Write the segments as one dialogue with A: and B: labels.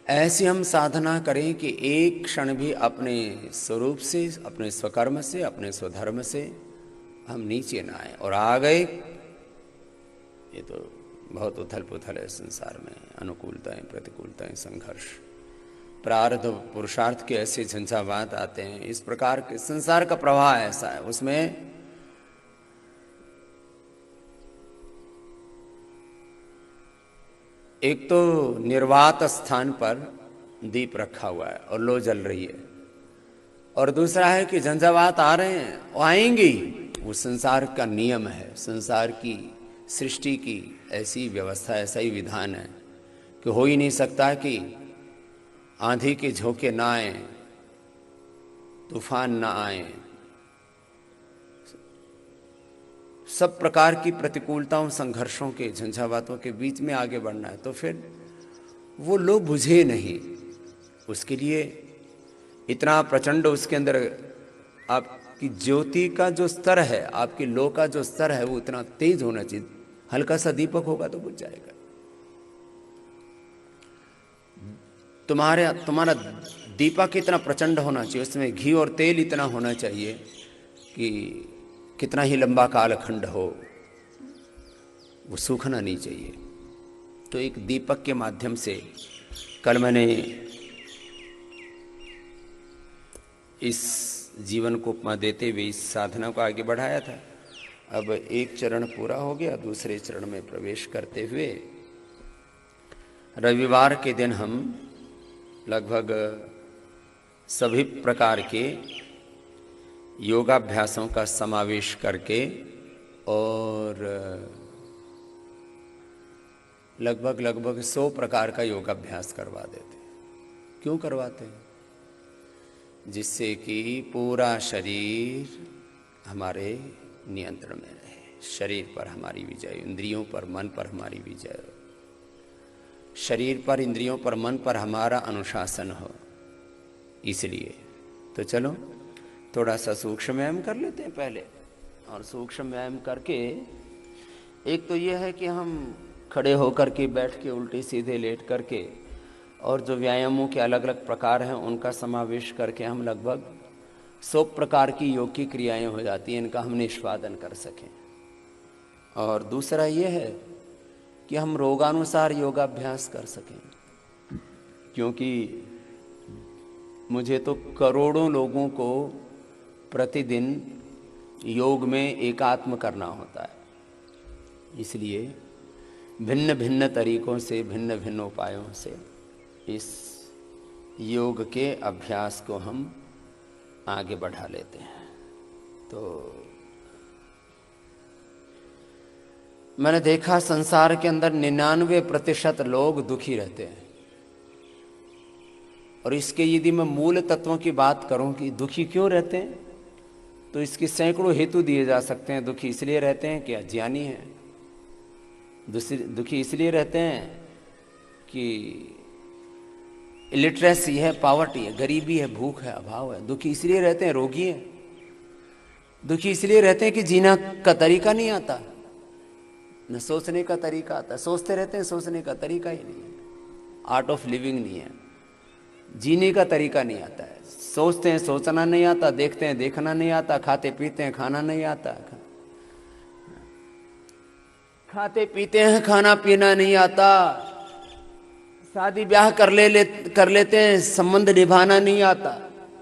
A: ऐसी हम साधना करें कि एक क्षण भी अपने स्वरूप से, अपने स्वकर्म से, अपने स्वधर्म से हम नीचे ना आए। और आ गए, ये तो बहुत उथल पुथल है संसार में, अनुकूलताएं, प्रतिकूलताएं, संघर्ष, प्रारब्ध पुरुषार्थ के ऐसे झंझावात आते हैं। इस प्रकार के संसार का प्रवाह ऐसा है, उसमें एक तो निर्वात स्थान पर दीप रखा हुआ है और लो जल रही है, और दूसरा है कि झंझावात आ रहे हैं, वो आएंगे ही। वो संसार का नियम है, संसार की सृष्टि की ऐसी व्यवस्था, ऐसा ही विधान है कि हो ही नहीं सकता कि आंधी के झोंके ना आए, तूफान ना आए, सब प्रकार की प्रतिकूलताओं, संघर्षों के, झंझावातों के बीच में आगे बढ़ना है। तो फिर वो लो बुझे नहीं, उसके लिए इतना प्रचंड उसके अंदर आपकी ज्योति का जो स्तर है, आपकी लो का जो स्तर है, वो इतना तेज होना चाहिए। हल्का सा दीपक होगा तो बुझ जाएगा। तुम्हारा दीपक इतना प्रचंड होना चाहिए, उसमें घी और तेल इतना होना चाहिए कि कितना ही लंबा कालखंड हो, वो सूखना नहीं चाहिए। तो एक दीपक के माध्यम से कल मैंने इस जीवन को उपमा देते हुए इस साधना को आगे बढ़ाया था। अब एक चरण पूरा हो गया, दूसरे चरण में प्रवेश करते हुए रविवार के दिन हम लगभग सभी प्रकार के योगाभ्यासों का समावेश करके और लगभग 100 प्रकार का योगाभ्यास करवा देते। क्यों करवाते हैं? जिससे कि पूरा शरीर हमारे नियंत्रण में रहे, शरीर पर हमारी विजय, इंद्रियों पर, मन पर हमारी विजय हो, शरीर पर, इंद्रियों पर, मन पर हमारा अनुशासन हो। इसलिए तो चलो थोड़ा सा सूक्ष्म व्यायाम कर लेते हैं पहले। और सूक्ष्म व्यायाम करके एक तो यह है कि हम खड़े होकर के, बैठ के, उल्टे सीधे लेट करके, और जो व्यायामों के अलग अलग प्रकार हैं उनका समावेश करके हम लगभग 100 प्रकार की योग की क्रियाएं हो जाती हैं, इनका हम निष्पादन कर सकें। और दूसरा ये है कि हम रोगानुसार योगाभ्यास कर सकें, क्योंकि मुझे तो करोड़ों लोगों को प्रतिदिन योग में एकात्म करना होता है। इसलिए भिन्न भिन्न तरीकों से, भिन्न भिन्न उपायों से इस योग के अभ्यास को हम आगे बढ़ा लेते हैं। तो मैंने देखा संसार के अंदर 99% लोग दुखी रहते हैं। और इसके यदि मैं मूल तत्वों की बात करूं कि दुखी क्यों रहते हैं, तो इसके सैकड़ों हेतु दिए जा सकते हैं। दुखी इसलिए रहते हैं कि अज्ञानी हैं, दुखी इसलिए रहते हैं कि इलिटरेसी है, पॉवर्टी है, गरीबी है, भूख है, अभाव है। दुखी इसलिए रहते हैं, रोगी हैं। दुखी इसलिए रहते हैं कि जीना का तरीका नहीं आता, न सोचने का तरीका आता। सोचते रहते हैं, सोचने का तरीका ही नहीं है, आर्ट ऑफ लिविंग नहीं है, जीने का तरीका नहीं आता है। सोचते हैं, सोचना नहीं आता, देखते हैं, देखना नहीं आता, खाते पीते हैं, खाना नहीं आता, खाते पीते हैं, खाना पीना नहीं आता, शादी ब्याह कर लेते हैं, संबंध निभाना नहीं आता।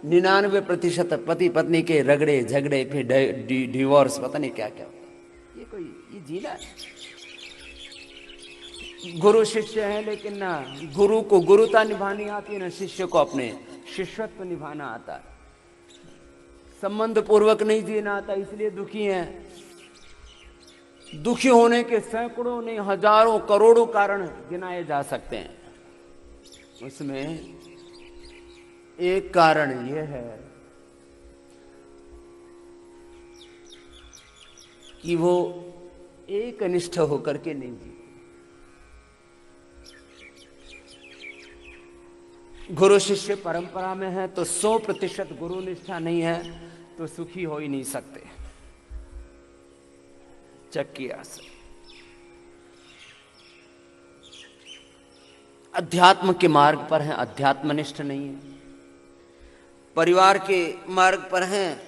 A: 99% पति पत्नी के रगड़े झगड़े, फिर डिवोर्स, पता नहीं क्या क्या। ये जीना है। गुरु शिष्य है, लेकिन ना गुरु को गुरुता निभानी आती है, ना शिष्य को अपने शिष्यत्व निभाना आता है। संबंध पूर्वक नहीं जीना आता, इसलिए दुखी हैं। दुखी होने के सैकड़ों नहीं, हजारों, करोड़ों कारण गिनाए जा सकते हैं। उसमें एक कारण यह है कि वो एक निष्ठ होकर के नहीं जी। गुरु शिष्य परंपरा में है तो 100% गुरु निष्ठा नहीं है तो सुखी हो ही नहीं सकते। चक्की आसन। अध्यात्म के मार्ग पर हैं, अध्यात्मनिष्ठ नहीं है। परिवार के मार्ग पर हैं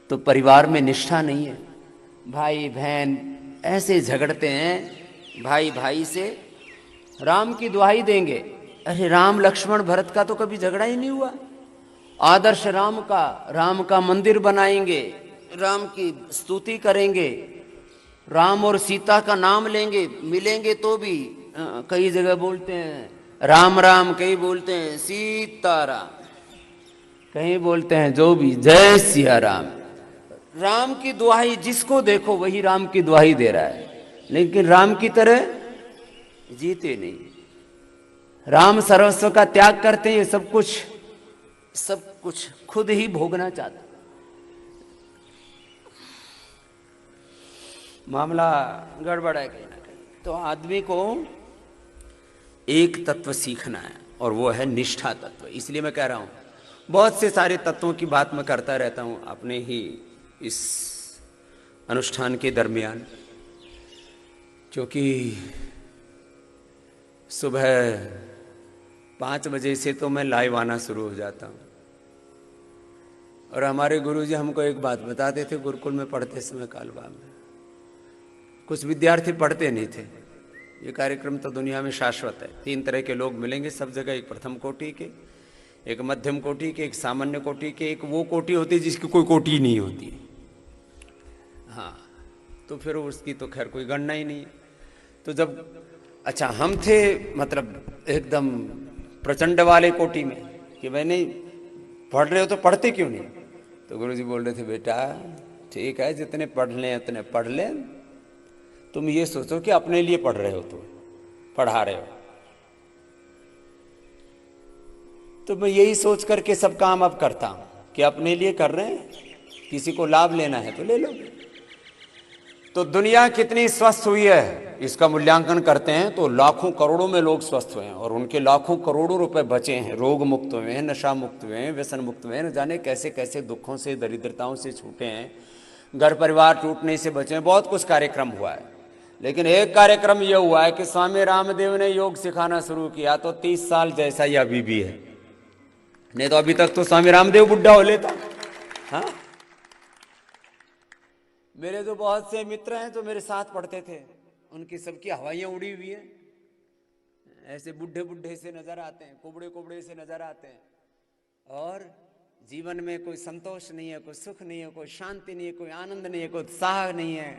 A: तो परिवार में निष्ठा नहीं है। भाई बहन ऐसे झगड़ते हैं, भाई भाई से राम की दुहाई देंगे। अरे राम लक्ष्मण भरत का तो कभी झगड़ा ही नहीं हुआ। आदर्श राम का मंदिर बनाएंगे, राम की स्तुति करेंगे, राम और सीता का नाम लेंगे, मिलेंगे तो भी कई जगह बोलते हैं राम राम, कई बोलते हैं सीताराम, कहीं बोलते हैं जो भी जय सिया राम। राम की दुहाई जिसको देखो वही राम की दुहाई दे रहा है, लेकिन राम की तरह जीते नहीं। राम सर्वस्व का त्याग करते हैं, सब कुछ खुद ही भोगना चाहते। मामला गड़बड़ है कहीं ना कहीं। तो आदमी को एक तत्व सीखना है और वो है निष्ठा तत्व। इसलिए मैं कह रहा हूं, बहुत से सारे तत्वों की बात मैं करता रहता हूं अपने ही इस अनुष्ठान के दरमियान, क्योंकि सुबह 5 बजे से तो मैं लाइव आना शुरू हो जाता हूं। और हमारे गुरुजी हमको एक बात बताते थे गुरुकुल में पढ़ते समय, कालबा में कुछ विद्यार्थी पढ़ते नहीं थे। ये कार्यक्रम तो दुनिया में शाश्वत है। 3 तरह के लोग मिलेंगे सब जगह, एक प्रथम कोटि के, एक मध्यम कोटि के, एक सामान्य कोटि के, एक वो कोटि होती है जिसकी कोई कोटि नहीं होती। हाँ, तो फिर उसकी तो खैर कोई गणना ही नहीं है। तो जब अच्छा हम थे मतलब एकदम प्रचंड वाले कोटि में कि भाई नहीं पढ़ रहे हो तो पढ़ते क्यों नहीं। तो गुरुजी बोल रहे थे बेटा ठीक है, जितने पढ़ लें उतने पढ़ लें, तुम ये सोचो कि अपने लिए पढ़ रहे हो, तुम पढ़ा रहे हो। तो मैं यही सोच करके सब काम अब करता हूं कि अपने लिए कर रहे हैं, किसी को लाभ लेना है तो ले लो। तो दुनिया कितनी स्वस्थ हुई है इसका मूल्यांकन करते हैं तो लाखों करोड़ों में लोग स्वस्थ हुए हैं और उनके लाखों करोड़ों रुपए बचे हैं, रोग मुक्त हुए हैं, नशा मुक्त हुए हैं, व्यसन मुक्त हुए हैं, न जाने कैसे कैसे दुखों से दरिद्रताओं से छूटे हैं, घर परिवार टूटने से बचे हैं। बहुत कुछ कार्यक्रम हुआ है, लेकिन एक कार्यक्रम यह हुआ है कि स्वामी रामदेव ने योग सिखाना शुरू किया तो 30 साल जैसा ही अभी भी है, नहीं तो अभी तक तो स्वामी रामदेव बुढ़ा हो लेता। हाँ, मेरे जो बहुत से मित्र हैं जो मेरे साथ पढ़ते थे, उनकी सबकी हवाइयां उड़ी हुई हैं, ऐसे बुढ़े बुढ़े से नजर आते हैं, कुबड़े कुबड़े से नजर आते हैं, और जीवन में कोई संतोष नहीं है, कोई सुख नहीं है, कोई शांति नहीं है, कोई आनंद नहीं है, कोई उत्साह नहीं है,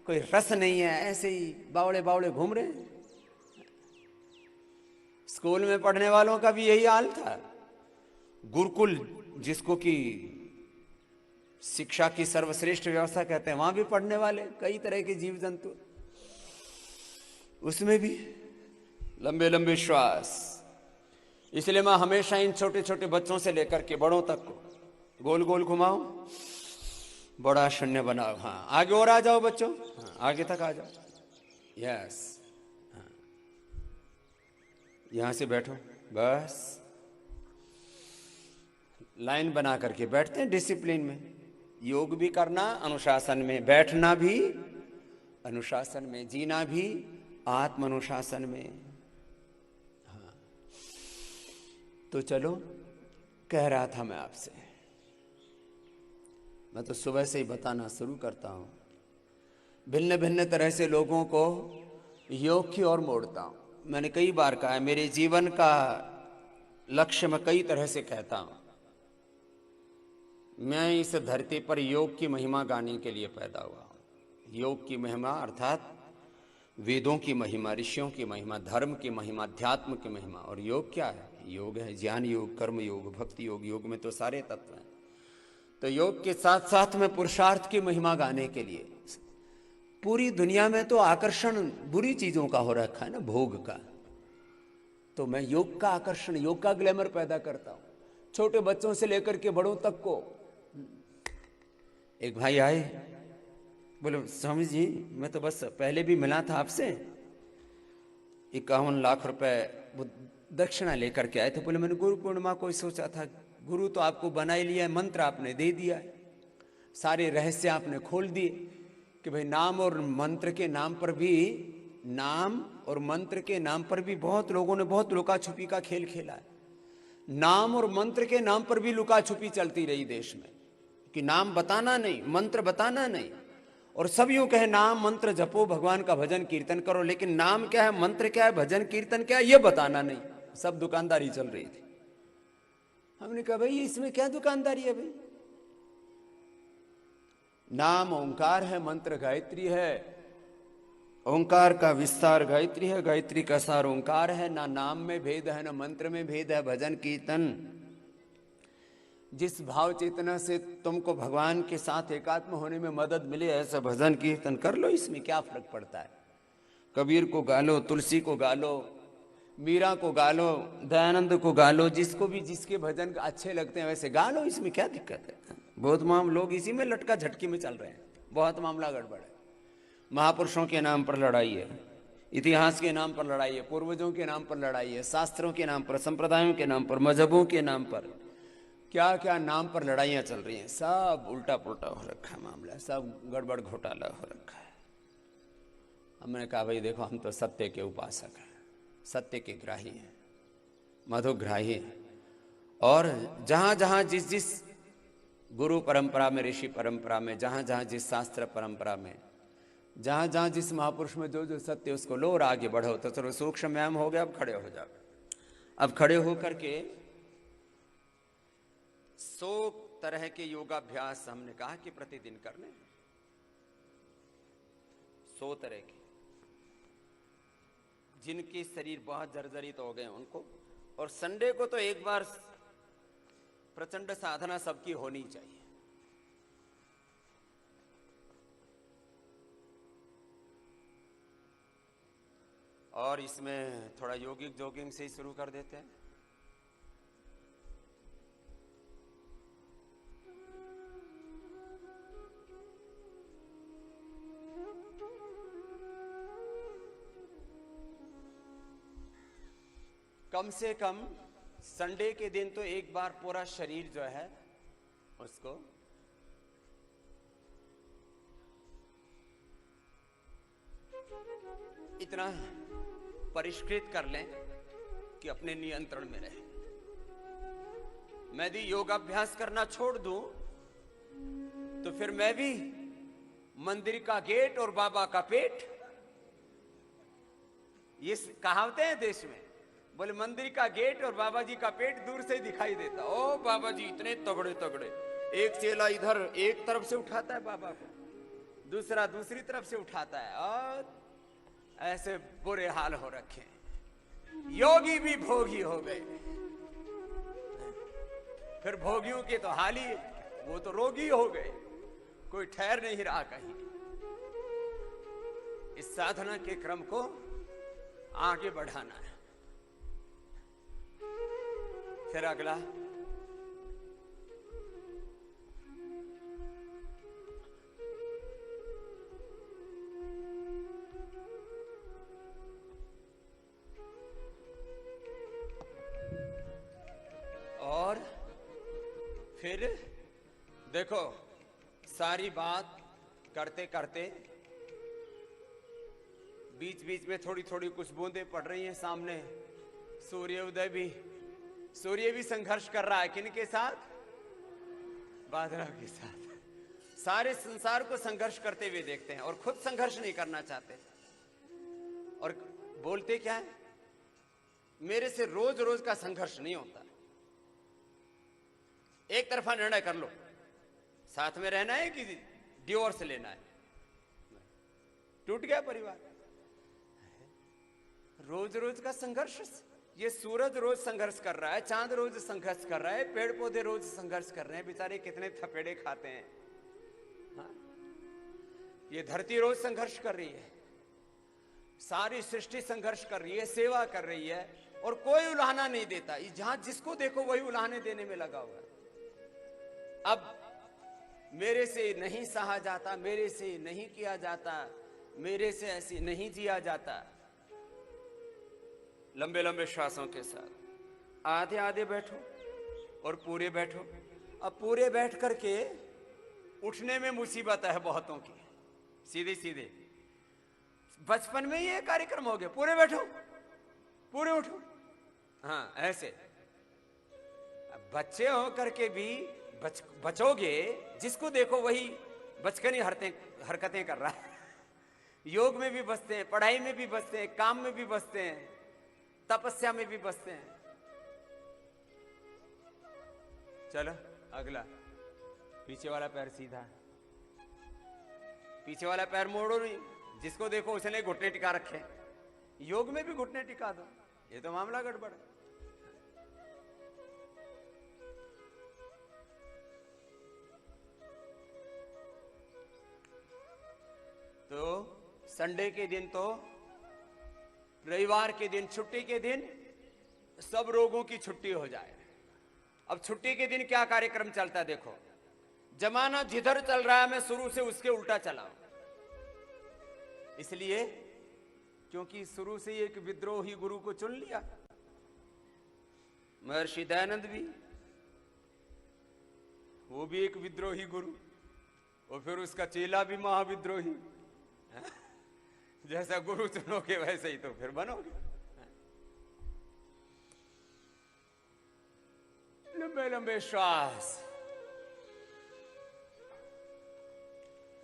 A: कोई रस नहीं है, ऐसे ही बावड़े बावड़े घूम रहे हैं। स्कूल में पढ़ने वालों का भी यही हाल था। गुरुकुल जिसको कि शिक्षा की सर्वश्रेष्ठ व्यवस्था कहते हैं, वहां भी पढ़ने वाले कई तरह के जीव जंतु, उसमें भी लंबे लंबे श्वास। इसलिए मैं हमेशा इन छोटे छोटे बच्चों से लेकर के बड़ों तक को गोल गोल घुमाओ, बड़ा शून्य बनाओ। हाँ, आगे और आ जाओ बच्चों, हाँ, आगे तक आ जाओ। यस, हाँ, यहां से बैठो, बस लाइन बना करके बैठते हैं डिसिप्लिन में। योग भी करना अनुशासन में, बैठना भी अनुशासन में, जीना भी आत्म अनुशासन में। हाँ, तो चलो, कह रहा था मैं आपसे, मैं तो सुबह से ही बताना शुरू करता हूं, भिन्न भिन्न तरह से लोगों को योग की ओर मोड़ता हूं। मैंने कई बार कहा है, मेरे जीवन का लक्ष्य मैं कई तरह से कहता हूं। मैं इस धरती पर योग की महिमा गाने के लिए पैदा हुआ हूं। योग की महिमा अर्थात वेदों की महिमा, ऋषियों की महिमा, धर्म की महिमा, अध्यात्म की महिमा। और योग क्या है? योग है ज्ञान योग, कर्म योग, भक्ति योग। योग में तो सारे तत्व हैं। तो योग के साथ साथ में पुरुषार्थ की महिमा गाने के लिए, पूरी दुनिया में तो आकर्षण बुरी चीजों का हो रखा है ना, भोग का, तो मैं योग का आकर्षण, योग का ग्लैमर पैदा करता हूं। छोटे बच्चों से लेकर के बड़ों तक को। एक भाई आए, बोले स्वामी जी मैं तो बस पहले भी मिला था आपसे, 51 लाख रुपए दक्षिणा लेकर के आए थे। बोले मैंने गुरु पूर्णिमा को सोचा था, गुरु तो आपको बना ही लिया है, मंत्र आपने दे दिया है, सारे रहस्य आपने खोल दिए कि भाई नाम और मंत्र के नाम पर भी नाम और मंत्र के नाम पर भी बहुत लोगों ने बहुत लुका छुपी का खेल खेला है। नाम और मंत्र के नाम पर भी लुका छुपी चलती रही देश में, कि नाम बताना नहीं, मंत्र बताना नहीं, और सब यूं कहे नाम मंत्र जपो, भगवान का भजन कीर्तन करो, लेकिन नाम क्या है, मंत्र क्या है, भजन कीर्तन क्या है, ये बताना नहीं। सब दुकानदारी चल रही थी। हमने कहा भाई इसमें क्या दुकानदारी है भाई? नाम ओंकार है, मंत्र गायत्री है, ओंकार का विस्तार गायत्री है, गायत्री का सार ओंकार है। ना नाम में भेद है, ना मंत्र में भेद है। भजन कीर्तन जिस भाव चेतना से तुमको भगवान के साथ एकात्म होने में मदद मिले, ऐसा भजन कीर्तन कर लो, इसमें क्या फर्क पड़ता है। कबीर को गालो, तुलसी को गालो, मीरा को गालो, दयानंद को गालो, जिसको भी जिसके भजन अच्छे लगते हैं वैसे गालो, इसमें क्या दिक्कत है। बहुत लोग इसी में लटका झटकी में चल रहे हैं, बहुत मामला गड़बड़ है। महापुरुषों के नाम पर लड़ाई है, इतिहास के नाम पर लड़ाई है, पूर्वजों के नाम पर लड़ाई है, शास्त्रों के नाम पर, संप्रदायों के नाम पर, मजहबों के नाम पर, क्या क्या नाम पर लड़ाइयाँ चल रही हैं। सब उल्टा पुल्टा हो रखा है मामला, सब गड़बड़ घोटाला हो रखा है। हमने कहा भाई देखो, हम तो सत्य के उपासक हैं, सत्य के ग्राही हैं, मधुग्राही हैं, और जहाँ जहाँ जिस जिस गुरु परंपरा में, ऋषि परंपरा में, जहाँ जहाँ जिस शास्त्र परंपरा में, जहाँ जहाँ जिस महापुरुष में जो जो सत्य, उसको लो और आगे बढ़ो। तो चलो सूक्ष्म व्यायाम हो गया, अब खड़े हो जाओ। अब खड़े होकर के 100 तरह के योगाभ्यास हमने कहा कि प्रतिदिन करने, 100 तरह के, जिनके शरीर बहुत जर्जरित हो गए उनको। और संडे को तो एक बार प्रचंड साधना सबकी होनी चाहिए। और इसमें थोड़ा योगिक जॉगिंग से ही शुरू कर देते हैं। कम से कम संडे के दिन तो एक बार पूरा शरीर जो है उसको इतना परिष्कृत कर लें कि अपने नियंत्रण में रहे। मैं भी योगाभ्यास करना छोड़ दूं तो फिर मैं भी मंदिर का गेट और बाबा का पेट, ये कहावतें हैं देश में। बोले मंदिर का गेट और बाबा जी का पेट दूर से ही दिखाई देता। ओ बाबा जी इतने तगड़े तगड़े, एक चेला इधर एक तरफ से उठाता है बाबा को, दूसरा दूसरी तरफ से उठाता है, और ऐसे बुरे हाल हो रखे हैं। योगी भी भोगी हो गए। फिर भोगियों के तो हाल ही, वो तो रोगी हो गए, कोई ठहर नहीं रहा कहीं। इस साधना के क्रम को आगे बढ़ाना है। फिर अगला, और फिर देखो सारी बात करते करते बीच बीच में थोड़ी थोड़ी कुछ बूंदें पड़ रही हैं सामने। सूर्योदय भी, सूर्य भी संघर्ष कर रहा है, किनके साथ? बादलों के साथ। सारे संसार को संघर्ष करते हुए देखते हैं और खुद संघर्ष नहीं करना चाहते। और बोलते क्या है? मेरे से रोज रोज का संघर्ष नहीं होता। एक तरफा निर्णय कर लो, साथ में रहना है कि डिवोर्स लेना है। टूट गया परिवार। रोज रोज का संघर्ष। ये सूरज रोज संघर्ष कर रहा है, चांद रोज संघर्ष कर रहा है, पेड़ पौधे रोज संघर्ष कर रहे हैं, बेचारे कितने थपेड़े खाते हैं। हाँ? ये धरती रोज संघर्ष कर रही है, सारी सृष्टि संघर्ष कर रही है, सेवा कर रही है, और कोई उलाहना नहीं देता। जहां जिसको देखो वही उलाहने देने में लगा हुआ है। अब मेरे से नहीं सहा जाता, मेरे से नहीं किया जाता, मेरे से ऐसे नहीं जिया जाता। लंबे लंबे श्वासों के साथ आधे आधे बैठो और पूरे बैठो। अब पूरे बैठ करके उठने में मुसीबत है बहुतों की, सीधे सीधे बचपन में ये कार्यक्रम हो गया, पूरे बैठो, पूरे उठो। हाँ ऐसे बच्चे हो करके भी बचोगे, जिसको देखो वही बचकानी हरकतें कर रहा है। योग में भी बचते हैं, पढ़ाई में भी बचते हैं, काम में भी बचते हैं, तपस्या में भी बचते हैं। चलो अगला, पीछे वाला पैर सीधा, पीछे वाला पैर मोड़ो नहीं, जिसको देखो उसने घुटने टिका रखे। योग में भी घुटने टिका दो, ये तो मामला गड़बड़ है। तो संडे के दिन, तो रविवार के दिन, छुट्टी के दिन सब रोगों की छुट्टी हो जाए। अब छुट्टी के दिन क्या कार्यक्रम चलता है देखो, जमाना जिधर चल रहा है मैं शुरू से उसके उल्टा चला, इसलिए क्योंकि शुरू से एक विद्रोही गुरु को चुन लिया। महर्षि दयानंद भी, वो भी एक विद्रोही गुरु, और फिर उसका चेला भी महाविद्रोही। जैसा गुरु चुनोगे वैसे ही तो फिर बनोगे। लंबे लंबे श्वास।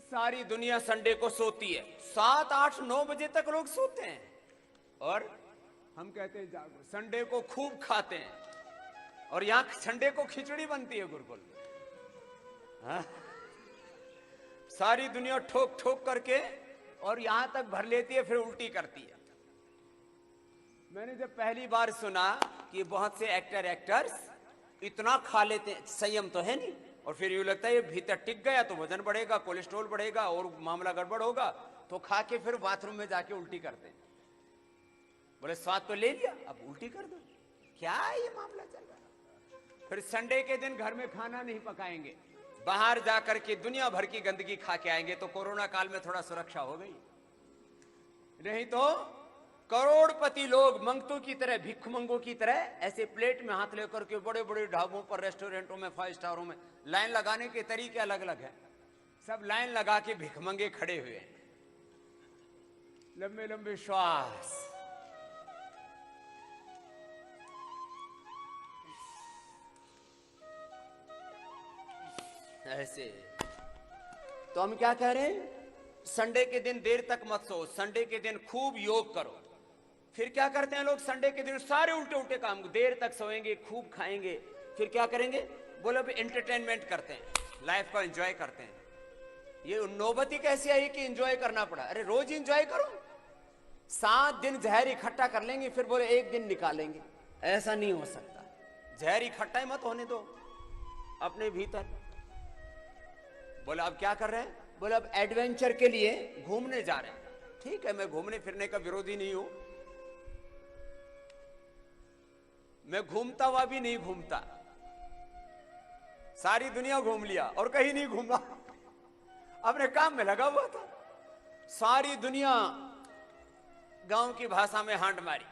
A: सारी दुनिया संडे को सोती है, 7, 8, 9 बजे तक लोग सोते हैं, और हम कहते हैं जागो। संडे को खूब खाते हैं, और यहां संडे को खिचड़ी बनती है गुरुकुल। हाँ? सारी दुनिया ठोक ठोक करके और यहां तक भर लेती है, फिर उल्टी करती है। मैंने जब पहली बार सुना कि बहुत से एक्टर्स इतना खा लेते हैं, संयम तो है नहीं, और फिर यूं लगता है ये भीतर टिक गया तो वजन बढ़ेगा, कोलेस्ट्रॉल बढ़ेगा और मामला गड़बड़ होगा, तो खा के फिर बाथरूम में जाके उल्टी करते हैं। बोले स्वाद तो ले लिया, अब उल्टी कर दो, क्या ये मामला चल रहा है। फिर संडे के दिन घर में खाना नहीं पकाएंगे, बाहर जाकर के दुनिया भर की गंदगी खा के आएंगे, तो कोरोना काल में थोड़ा सुरक्षा हो गई। नहीं तो करोड़पति लोग मंगतों की तरह, भिक्षुमंगों की तरह ऐसे प्लेट में हाथ लेकर के बड़े बड़े ढाबों पर, रेस्टोरेंटों में, 5 स्टारों में लाइन लगाने के तरीके अलग अलग हैं। सब लाइन लगा के भिक्षुमंगे खड़े हुए हैं। लंबे लंबे श्वास। ऐसे तो हम क्या कह रहे हैं, संडे के दिन देर तक मत सो, संडे के दिन खूब योग करो। फिर क्या करते हैं लोग संडे के दिन, सारे उल्टे उल्टे काम, देर तक सोएंगे, खूब खाएंगे, फिर क्या करेंगे, बोले एंटरटेनमेंट करते हैं, लाइफ को एंजॉय करते हैं। ये नौबती कैसी आई कि एंजॉय करना पड़ा। अरे रोज एंजॉय करो, 7 दिन जहर इकट्ठा कर लेंगे, फिर बोले 1 दिन निकालेंगे, ऐसा नहीं हो सकता। जहर इकट्ठा ही मत होने दो अपने भीतर। बोला अब क्या कर रहे हैं, बोला अब एडवेंचर के लिए घूमने जा रहे हैं। ठीक है, मैं घूमने फिरने का विरोधी नहीं हूं, मैं घूमता हुआ भी नहीं घूमता, सारी दुनिया घूम लिया और कहीं नहीं घूमा, अपने काम में लगा हुआ था। सारी दुनिया, गांव की भाषा में हांड मारी,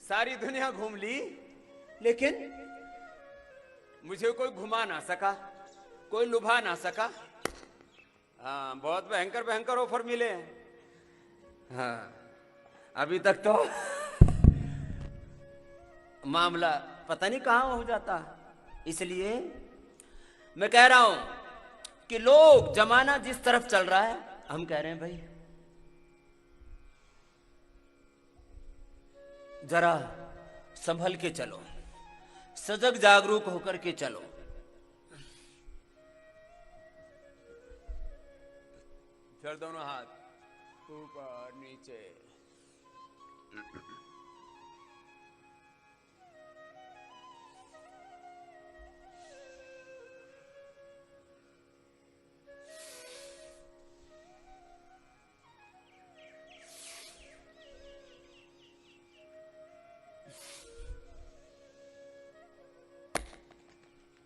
A: सारी दुनिया घूम ली, लेकिन मुझे कोई घुमा ना सका, कोई लुभा ना सका। हाँ, बहुत भयंकर भयंकर ऑफर मिले हैं। हाँ, अभी तक तो मामला पता नहीं कहां हो जाता। इसलिए मैं कह रहा हूं कि लोग, जमाना जिस तरफ चल रहा है, हम कह रहे हैं भाई जरा संभल के चलो, सजग जागरूक होकर के चलो। फिर दोनों हाथ ऊपर नीचे।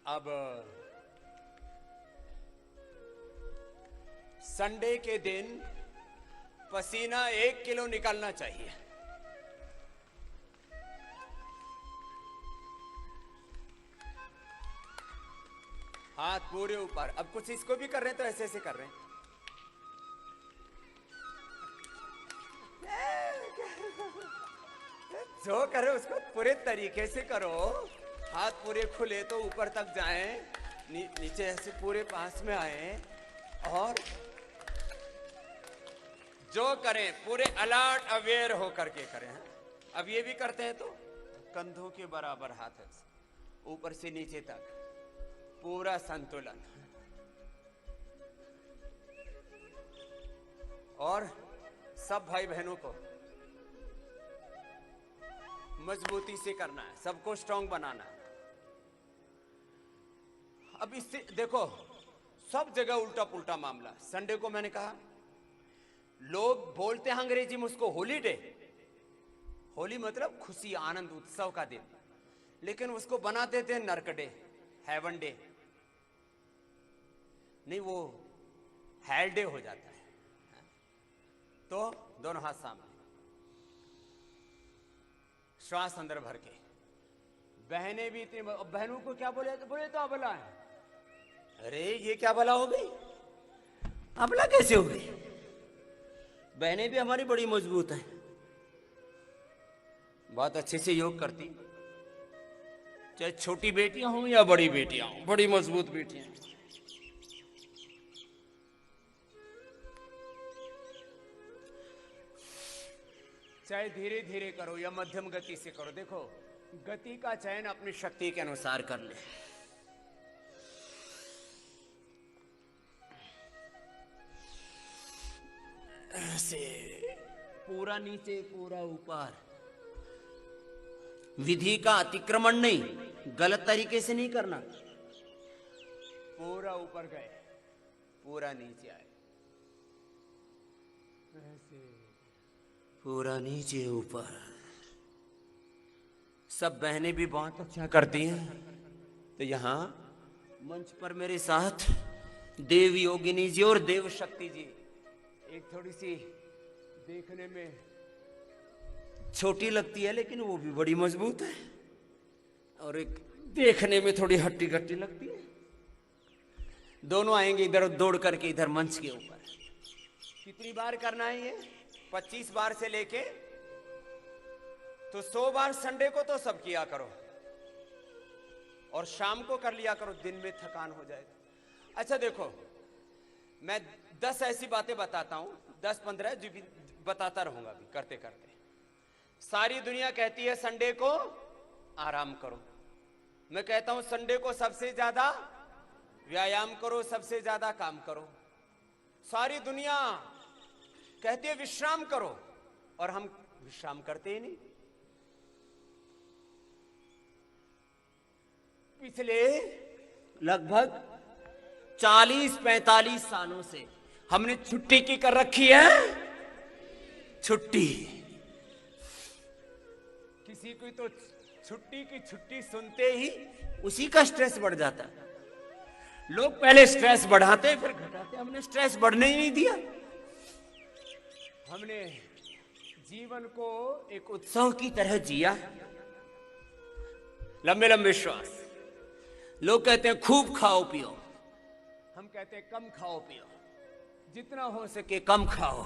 A: अब संडे के दिन पसीना 1 किलो निकलना चाहिए। हाथ पूरे ऊपर। अब कुछ इसको भी कर रहे हैं तो ऐसे ऐसे कर रहे हैं। उसको पूरे तरीके से करो। हाथ पूरे खुले तो ऊपर तक जाएं, नीचे ऐसे पूरे पास में आए, और जो करें पूरे अलर्ट अवेयर होकर के करें। अब ये भी करते हैं तो कंधों के बराबर हाथ है, ऊपर से नीचे तक पूरा संतुलन, और सब भाई बहनों को मजबूती से करना है, सबको स्ट्रांग बनाना है। अब इससे देखो सब जगह उल्टा पुल्टा मामला। संडे को मैंने कहा, लोग बोलते हैं अंग्रेजी में उसको हॉलीडे, होली मतलब खुशी, आनंद, उत्सव का दिन, लेकिन उसको बना देते हैं नर्क डे, हेवन डे। नहीं, वो हेल डे हो जाता है। तो दोनों हाथ सामने, श्वास अंदर भर के। बहनें भी इतनी, बहनों को क्या बोले तो अबला है। अरे ये क्या भला हो गई, अबला कैसे हो गई? बहनें भी हमारी बड़ी मजबूत है, बहुत अच्छे से योग करती, चाहे छोटी बेटियां हों या बड़ी बेटियां हों, बड़ी मजबूत बेटियां। चाहे धीरे धीरे करो या मध्यम गति से करो, देखो गति का चयन अपनी शक्ति के अनुसार कर ले। ऐसे पूरा नीचे पूरा ऊपर, विधि का अतिक्रमण नहीं, गलत तरीके से नहीं करना। पूरा ऊपर गए, पूरा नीचे आए, ऐसे पूरा नीचे ऊपर। सब बहनें भी बहुत अच्छा करती हैं। तो यहां मंच पर मेरे साथ देव योगिनी जी और देव शक्ति जी, एक थोड़ी सी देखने में छोटी लगती है लेकिन वो भी बड़ी मजबूत है, और एक देखने में थोड़ी हट्टी कट्टी लगती है। दोनों आएंगे इधर दौड़ करके इधर मंच के ऊपर। कितनी बार करना है ये? 25 बार से लेके तो 100 बार संडे को तो सब किया करो, और शाम को कर लिया करो, दिन में थकान हो जाएगा। अच्छा देखो, मैं 10 ऐसी बातें बताता हूं, 10-15 जो भी बताता रहूंगा अभी करते करते। सारी दुनिया कहती है संडे को आराम करो, मैं कहता हूं संडे को सबसे ज्यादा व्यायाम करो, सबसे ज्यादा काम करो। सारी दुनिया कहती है विश्राम करो, और हम विश्राम करते ही नहीं। पिछले लगभग 40-45 सालों से हमने छुट्टी की कर रखी है, छुट्टी। किसी को तो छुट्टी की छुट्टी सुनते ही उसी का स्ट्रेस बढ़ जाता है। लोग पहले स्ट्रेस बढ़ाते फिर घटाते, हमने स्ट्रेस बढ़ने ही नहीं दिया। हमने जीवन को एक उत्सव की तरह जिया। लंबे लंबे श्वास। लोग कहते हैं खूब खाओ पियो, हम कहते हैं कम खाओ पियो, जितना हो सके कम खाओ,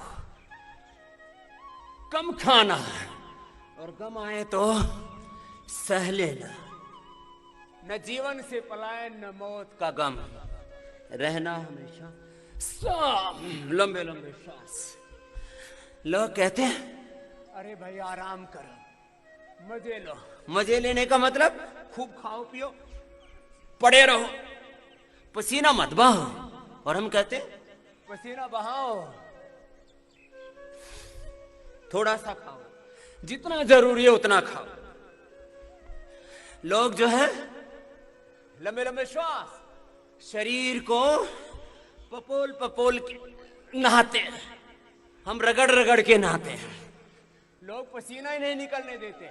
A: कम खाना, और गम आए तो सह लेना। न जीवन से पलायन न मौत का गम, रहना हमेशा लंबे लंबे श्वास। लोग कहते हैं अरे भाई आराम करो, मजे लो। मजे लेने का मतलब खूब खाओ पियो, पड़े रहो, पसीना मत बहाओ। और हम कहते पसीना बहाओ, थोड़ा सा खाओ, जितना जरूरी है उतना खाओ। लोग जो है लंबे लंबे श्वास, शरीर को पपोल पपोल के नहाते हैं, हम रगड़ रगड़ के नहाते हैं। लोग पसीना ही नहीं निकलने देते,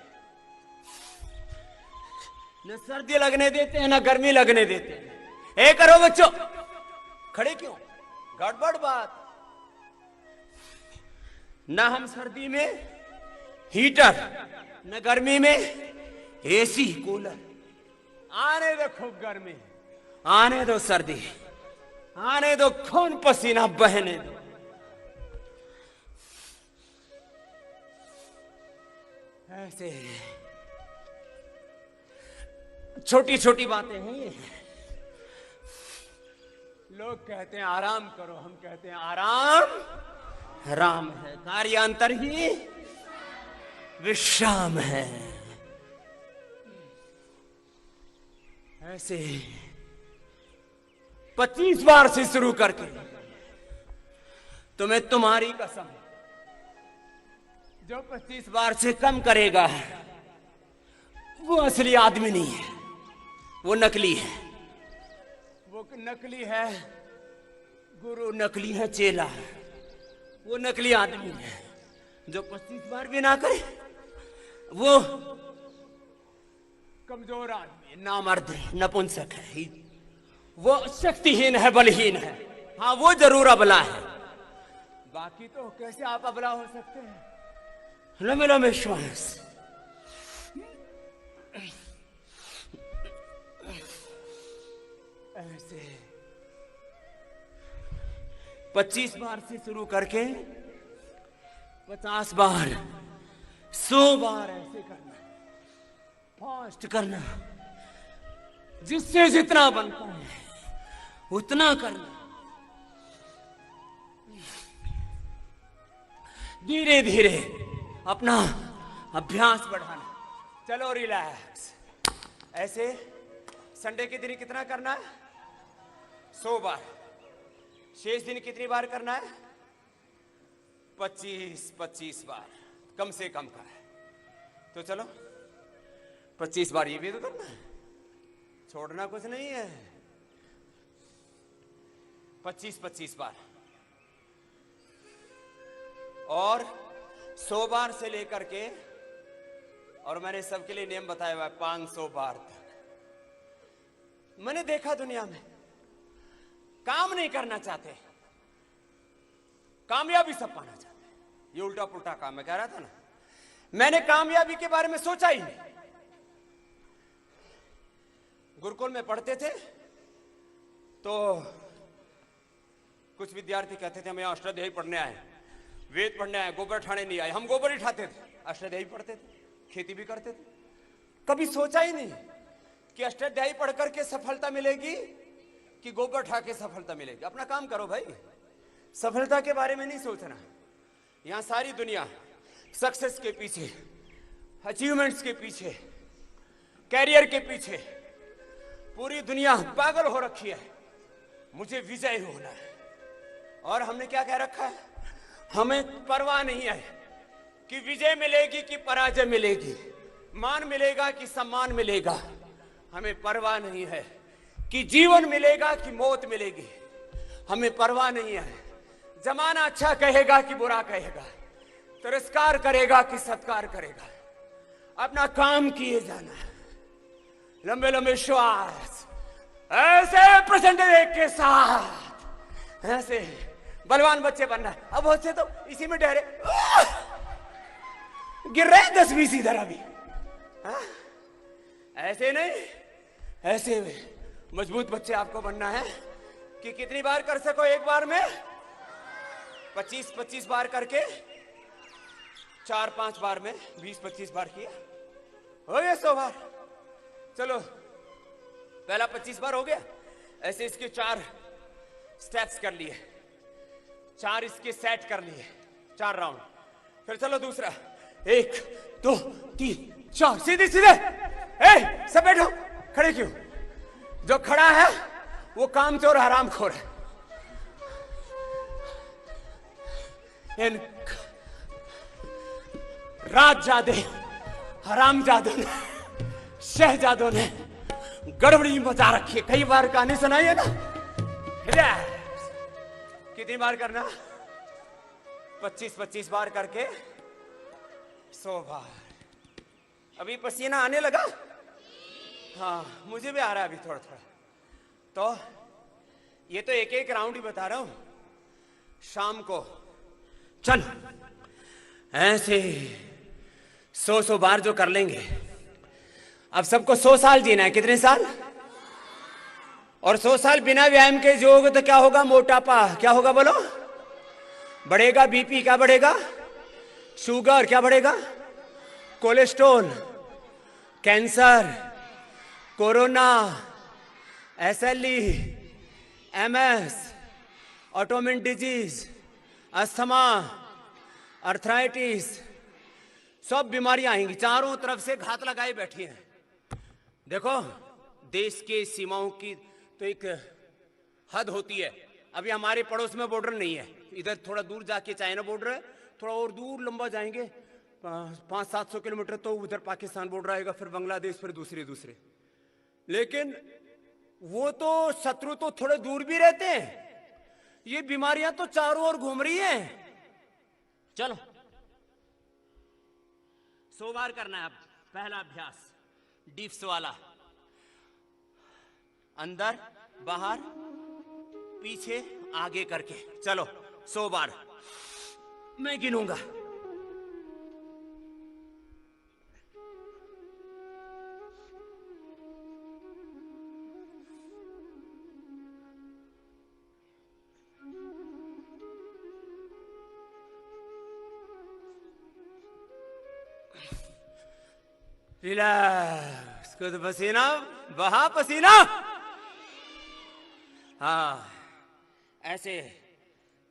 A: न सर्दी लगने देते हैं न गर्मी लगने देते हैं। ए करो बच्चों, खड़े क्यों? गड़बड़ बात। न हम सर्दी में हीटर, न गर्मी में एसी कूलर। आने दो खूब गर्मी, आने दो सर्दी, आने दो खून पसीना बहने दो। ऐसे छोटी छोटी बातें हैं ये। लोग कहते हैं आराम करो, हम कहते हैं आराम राम है, कार्यांतर ही विश्राम है। ऐसे 25 बार से शुरू करके तुम्हें तुम्हारी कसम, जो 25 बार से कम करेगा वो असली आदमी नहीं है, वो नकली है। वो नकली है गुरु, नकली है चेला, वो नकली आदमी है। जो 25 बार भी ना करे वो कमजोर आदमी, नामर्द है, नपुंसक है, वो शक्तिहीन है, बलहीन है। हाँ वो जरूर अबला है, बाकी तो कैसे आप अबला हो सकते हैं? न मेरा विश्वास। ऐसे 25 बार से शुरू करके 50 बार, 100 बार ऐसे करना, फास्ट करना, जिससे जितना बनता है उतना करना। धीरे धीरे अपना अभ्यास बढ़ाना। चलो रिलैक्स। ऐसे संडे के दिन कितना करना है? 100 बार। शेष दिन कितनी बार करना है? 25 बार, कम से कम का है। तो चलो 25 बार ये भी तो करना है, छोड़ना कुछ नहीं है। 25 बार और 100 बार से लेकर के, और मैंने सबके लिए नियम बताया हुआ है 500 बार तक। मैंने देखा दुनिया में काम नहीं करना चाहते, कामयाबी सब पाना चाहते। ये उल्टा पुल्टा काम मैं कह रहा था ना। मैंने कामयाबी के बारे में सोचा ही नहीं। गुरुकुल में पढ़ते थे तो कुछ विद्यार्थी कहते थे हम यहाँ अष्टाध्यायी पढ़ने आए, वेद पढ़ने आए, गोबर ठाने नहीं आए। हम गोबर ही ठाते थे, अष्टाध्यायी पढ़ते थे, खेती भी करते थे। कभी सोचा ही नहीं कि अष्टाध्यायी पढ़ करके सफलता मिलेगी कि गोबर ठा के सफलता मिलेगी। अपना काम करो भाई, सफलता के बारे में नहीं सोचना। यहां सारी दुनिया सक्सेस के पीछे, अचीवमेंट्स के पीछे, कैरियर के पीछे पूरी दुनिया पागल हो रखी है। मुझे विजय होना है। और हमने क्या कह रखा है? हमें परवाह नहीं है कि विजय मिलेगी कि पराजय मिलेगी, मान मिलेगा कि सम्मान मिलेगा। हमें परवाह नहीं है कि जीवन मिलेगा कि मौत मिलेगी। हमें परवाह नहीं है जमाना अच्छा कहेगा कि बुरा कहेगा, तिरस्कार करेगा कि सत्कार करेगा। अपना काम किए जाना है। लंबे लंबे श्वास, ऐसे परसेंटेज के साथ, ऐसे बलवान बच्चे बनना है। अब बच्चे तो इसी में डरे, गिर रहे 10-20 इधर अभी। ऐसे नहीं, ऐसे मजबूत बच्चे आपको बनना है कि कितनी बार कर सको एक बार में? 25 बार करके 4-5 बार में 20-25 बार किया, हो गया 100 बार। चलो पहला 25 बार हो गया। ऐसे इसके 4 स्टेप्स कर लिए, 4 इसके सेट कर लिए, 4 राउंड। फिर चलो दूसरा, 1 2 3 4, सीधे सीधे। सब बैठो, खड़े क्यों? जो खड़ा है वो कामचोर हरामखोर है। इन राजजादे हरामजादों ने, शहजादों ने गड़बड़ी मचा रखी है। कई बार कहानी सुनाई है ना। कितनी बार करना? 25 बार करके 100 बार। अभी पसीना आने लगा? हाँ मुझे भी आ रहा है अभी थोड़ा थोड़ा। तो ये तो एक राउंड ही बता रहा हूं। शाम को चल ऐसे 100 बार जो कर लेंगे। अब सबको 100 साल जीना है। कितने साल? और 100 साल बिना व्यायाम के जोगे तो क्या होगा? मोटापा। क्या होगा बोलो? बढ़ेगा बीपी। क्या बढ़ेगा? शुगर। क्या बढ़ेगा? Cholesterol, cancer, corona, SLE, MS, autoimmune disease, asthma, arthritis, सब बीमारियां आएंगी। चारों तरफ से घात लगाए बैठी हैं। देखो, देश के सीमाओं की तो एक हद होती है। अभी हमारे पड़ोस में बॉर्डर नहीं है, इधर थोड़ा दूर जाके चाइना बॉर्डर है, थोड़ा और दूर लंबा जाएंगे 500-700 किलोमीटर तो उधर पाकिस्तान बॉर्डर आएगा, फिर बांग्लादेश, फिर दूसरे। लेकिन वो तो शत्रु तो थोड़े दूर भी रहते हैं, ये बीमारियां तो चारों ओर घूम रही हैं। चलो 100 बार करना है। अब पहला अभ्यास डिप्स वाला, अंदर बाहर पीछे आगे करके। चलो 100 बार मैं गिनूंगा। रिलैक्स, खुद पसीना बहा पसीना। हाँ, ऐसे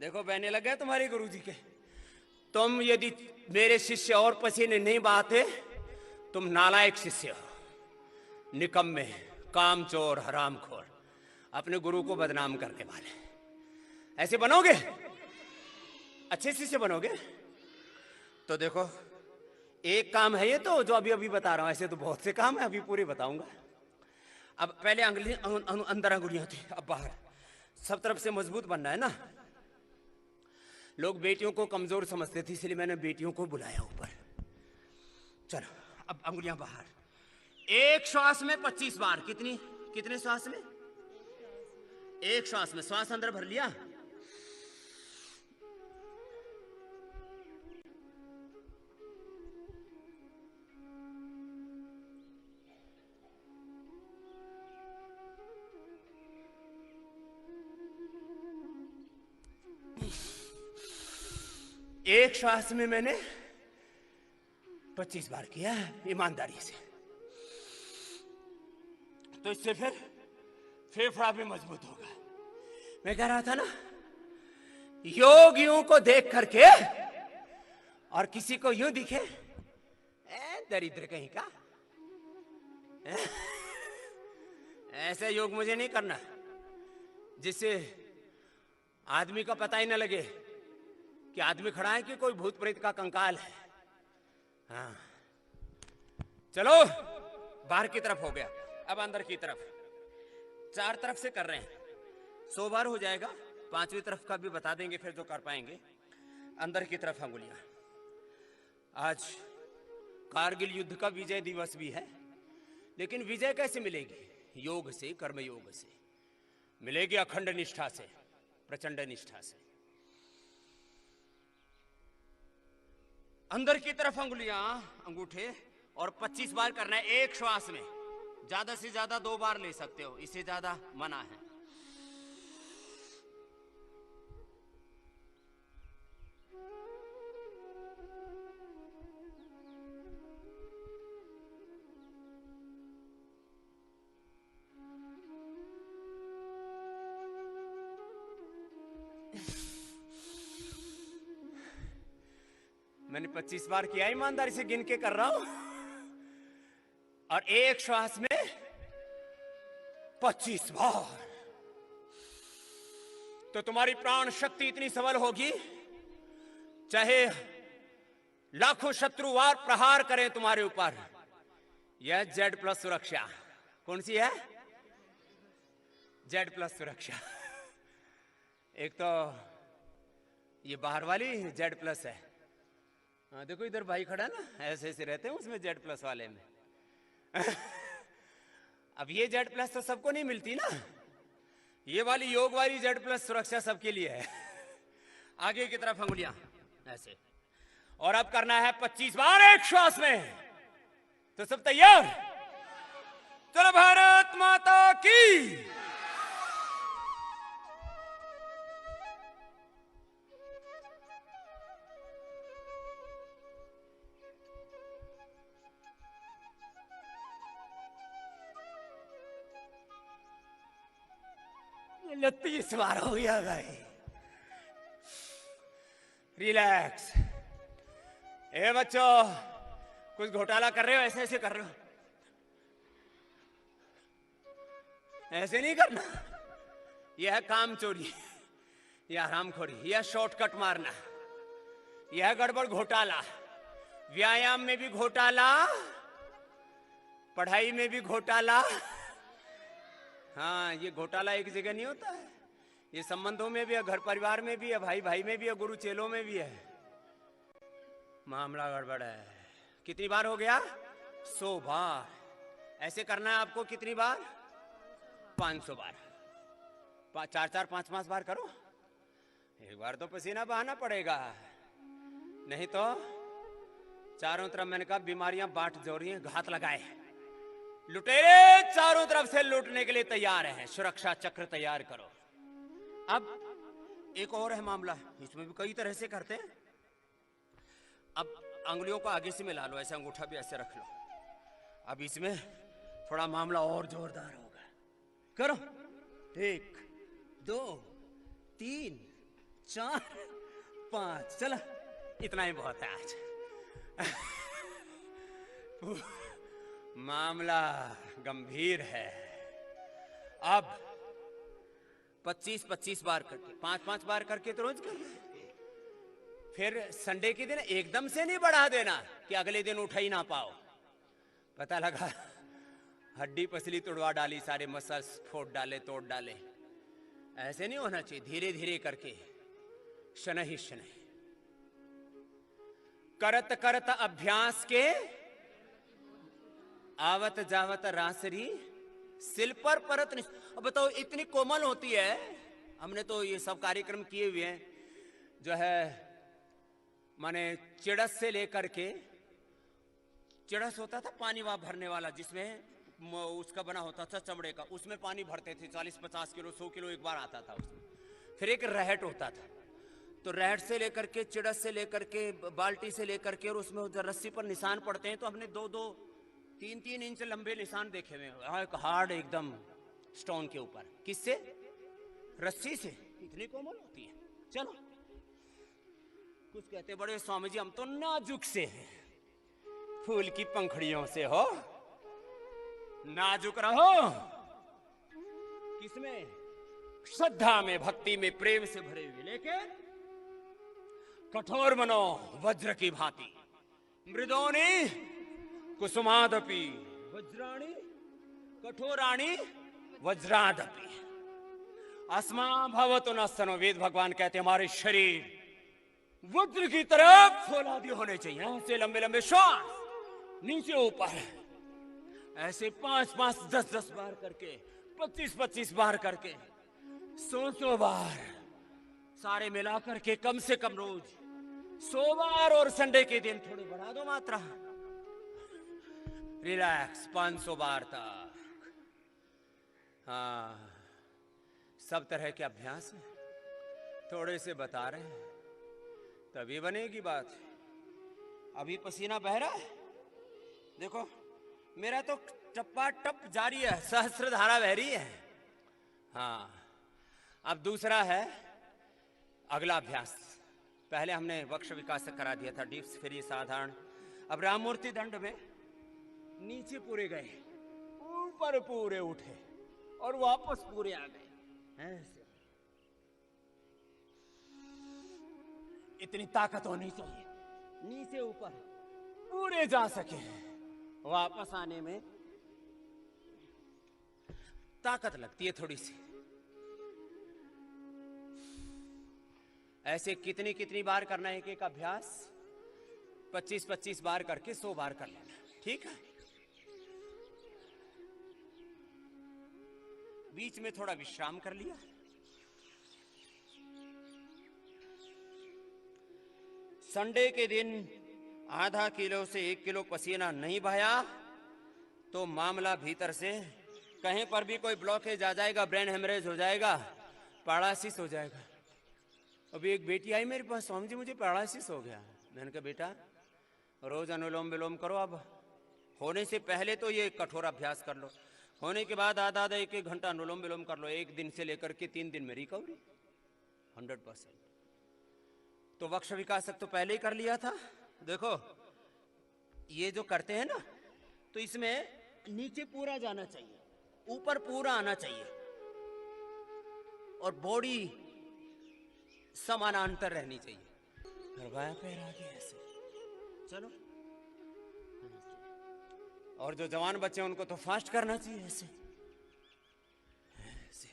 A: देखो बहने लग गए तुम्हारे गुरुजी के। तुम यदि मेरे शिष्य और पसीने नहीं बहाते, तुम नालायक शिष्य हो, निकम्मे, कामचोर, हरामखोर, अपने गुरु को बदनाम करने वाले। ऐसे बनोगे, अच्छे शिष्य बनोगे तो देखो, एक काम है ये तो जो अभी बता रहा हूं, ऐसे तो बहुत से काम है, अभी पूरे बताऊंगा। अब पहले अंदर अंगुलियां थी, अब बाहर। सब तरफ से मजबूत बनना है ना। लोग बेटियों को कमजोर समझते थे, इसलिए मैंने बेटियों को बुलाया ऊपर। चलो अब अंगुलियां बाहर। एक श्वास में 25 बार। कितने श्वास में? एक श्वास में। श्वास अंदर भर लिया, एक श्वास में मैंने 25 बार किया ईमानदारी से, तो इससे फिर फेफड़ा भी मजबूत होगा। मैं कह रहा था ना, योगियों को देख करके और किसी को यूं दिखे, दरिद्र कहीं का, ऐसे योग मुझे नहीं करना जिससे आदमी का पता ही ना लगे कि आदमी खड़ा है कि कोई भूत प्रेत का कंकाल है। हाँ, चलो बाहर की तरफ हो गया, अब अंदर की तरफ। 4 तरफ से कर रहे हैं, 100 बार हो जाएगा। 5वीं तरफ का भी बता देंगे फिर जो कर पाएंगे। अंदर की तरफ अंगुलियां। आज कारगिल युद्ध का विजय दिवस भी है, लेकिन विजय कैसे मिलेगी? योग से, कर्म योग से मिलेगी, अखंड निष्ठा से, प्रचंड निष्ठा से। अंदर की तरफ अंगुलियां, अंगूठे, और 25 बार करना है एक श्वास में। ज्यादा से ज्यादा 2 बार ले सकते हो, इससे ज्यादा मना है। मैंने 25 बार किया, ईमानदारी से गिन के कर रहा हूं, और एक श्वास में 25 बार। तो तुम्हारी प्राण शक्ति इतनी सबल होगी, चाहे लाखों शत्रु वार प्रहार करें तुम्हारे ऊपर। यह Z+ सुरक्षा। कौन सी है? Z+ सुरक्षा। एक तो ये बाहर वाली Z+ है। हाँ देखो, इधर भाई खड़ा ना, ऐसे ऐसे रहते हैं उसमें Z+ वाले में। अब ये Z+ तो सबको नहीं मिलती ना, ये वाली योग वाली Z+ सुरक्षा सबके लिए है। आगे की तरफ अंगुलियां ऐसे, और अब करना है 25 बार एक श्वास में। तो सब तैयार? चलो, भारत माता की। 30 बार हो गया भाई। रिलैक्स। ए बच्चों, कुछ घोटाला कर रहे हो, ऐसे ऐसे कर रहे हो, ऐसे नहीं करना। यह है काम चोरी, यह हरामखोरी, यह शॉर्टकट मारना, यह गड़बड़ घोटाला। व्यायाम में भी घोटाला, पढ़ाई में भी घोटाला। हाँ, ये घोटाला एक जगह नहीं होता है, ये संबंधों में भी है, घर परिवार में भी है, भाई भाई में भी है, गुरु चेलों में भी है। मामला गड़बड़ है। कितनी बार हो गया? 100 बार। ऐसे करना है आपको। कितनी बार? 500 बार। 4-4, 5-5 बार करो। एक बार तो पसीना बहाना पड़ेगा, नहीं तो चारों तरफ मैंने कहा बीमारियां बाट जो रही हैं, घात लगाए। लुटेरे चारों तरफ से लूटने के लिए तैयार हैं, सुरक्षा चक्र तैयार करो। अब एक और है मामला, इसमें भी कई तरह से करते हैं। अब अंगुलियों को आगे से मिला लो, ऐसे अंगूठा भी ऐसे रख लो। अब इसमें थोड़ा मामला और जोरदार होगा। करो। 1, 2, 3, 4, 5। चलो, इतना ही बहुत है आज। मामला गंभीर है। अब 25-25 बार करके, 5-5 बार करके तो रोज कर। फिर संडे के दिन एकदम से नहीं बढ़ा देना कि अगले दिन उठा ही ना पाओ। पता लगा हड्डी पसली तोड़वा डाली, सारे मसल्स फोड़ डाले, तोड़ डाले। ऐसे नहीं होना चाहिए, धीरे धीरे करके, शनैः ही शनैः। करत करत अभ्यास के आवत जावत रासरी, सिल पर परत नहीं। अब बताओ, इतनी कोमल होती है। हमने तो ये सब कार्यक्रम किए हुए हैं, जो है माने चिड़स से लेकर के, चिड़स होता था पानी वहां भरने वाला, जिसमें उसका बना होता था चमड़े का, उसमें पानी भरते थे 40-50 किलो, 100 किलो एक बार आता था उसमें। फिर एक रहट होता था, तो रहट से लेकर के, चिड़स से लेकर के, बाल्टी से लेकर के, और उसमें रस्सी पर निशान पड़ते हैं। तो हमने 2-2, 3-3 इंच लंबे निशान देखे हुए हैं, हार्ड एकदम स्टोन के ऊपर। किससे? रस्सी से। इतनी कोमल होती है। चलो, कुछ कहते बड़े स्वामी जी हम तो नाजुक से हैं। फूल की पंखड़ियों से हो, नाजुक रहो। किसमें? श्रद्धा में, भक्ति में, प्रेम से भरे हुए। लेकिन कठोर बनो वज्र की भांति। मृदोनी कुसुमादपि वज्राणी कठोराणी वज्रादपि अस्मा भवतु न सनो। वेद भगवान कहते हैं हमारे शरीर वज्र की तरफ फौलादी होने चाहिए। ऐसे लंबे लंबे श्वास, नीचे ऊपर, ऐसे 5-5, 10-10 बार करके, 25-25 बार करके, 100 बार, सारे मिला करके कम से कम रोज 100 बार। और संडे के दिन थोड़ी बढ़ा दो मात्रा। रिलैक्स, 500 बार तक। हाँ, सब तरह के अभ्यास है, थोड़े से बता रहे हैं, तभी बनेगी बात। अभी पसीना बह रहा है, देखो मेरा तो टप्पा टप जारी है, सहस्त्र धारा बह रही है। हाँ, अब दूसरा है अगला अभ्यास। पहले हमने वक्ष विकास करा दिया था, डिप्स, फिर ये साधारण। अब राममूर्ति दंड में नीचे पूरे गए, ऊपर पूरे उठे, और वापस पूरे आ गए। ऐसे इतनी ताकत होनी चाहिए, नीचे ऊपर पूरे जा सके, वापस आने में ताकत लगती है थोड़ी सी। ऐसे कितनी कितनी बार करना है? एक अभ्यास 25-25 बार करके 100 बार कर लेना, ठीक है? बीच में थोड़ा विश्राम कर लिया। संडे के दिन आधा किलो से 1 किलो पसीना नहीं बहाया तो मामला भीतर से कहीं पर भी कोई ब्लॉकेज आ जाएगा, ब्रेन हेमरेज हो जाएगा, पैरालिसिस हो जाएगा। अभी एक बेटी आई मेरे पास, स्वामी जी मुझे पैरालिसिस हो गया। मैंने कहा बेटा रोज अनुलोम विलोम करो, अब होने से पहले तो ये कठोर अभ्यास कर लो। होने के बाद आधा आधा एक एक घंटा अनुलोम विलोम कर लो, 1 दिन से लेकर के 3 दिन में रिकवरी 100%। तो वक्ष विकासक तो पहले ही कर लिया था। देखो ये जो करते हैं ना, तो इसमें नीचे पूरा जाना चाहिए, ऊपर पूरा आना चाहिए, और बॉडी समानांतर रहनी चाहिए। फिर बायां पैर आगे ऐसे चलो। और जो जवान बच्चे उनको तो फास्ट करना चाहिए ऐसे ऐसे।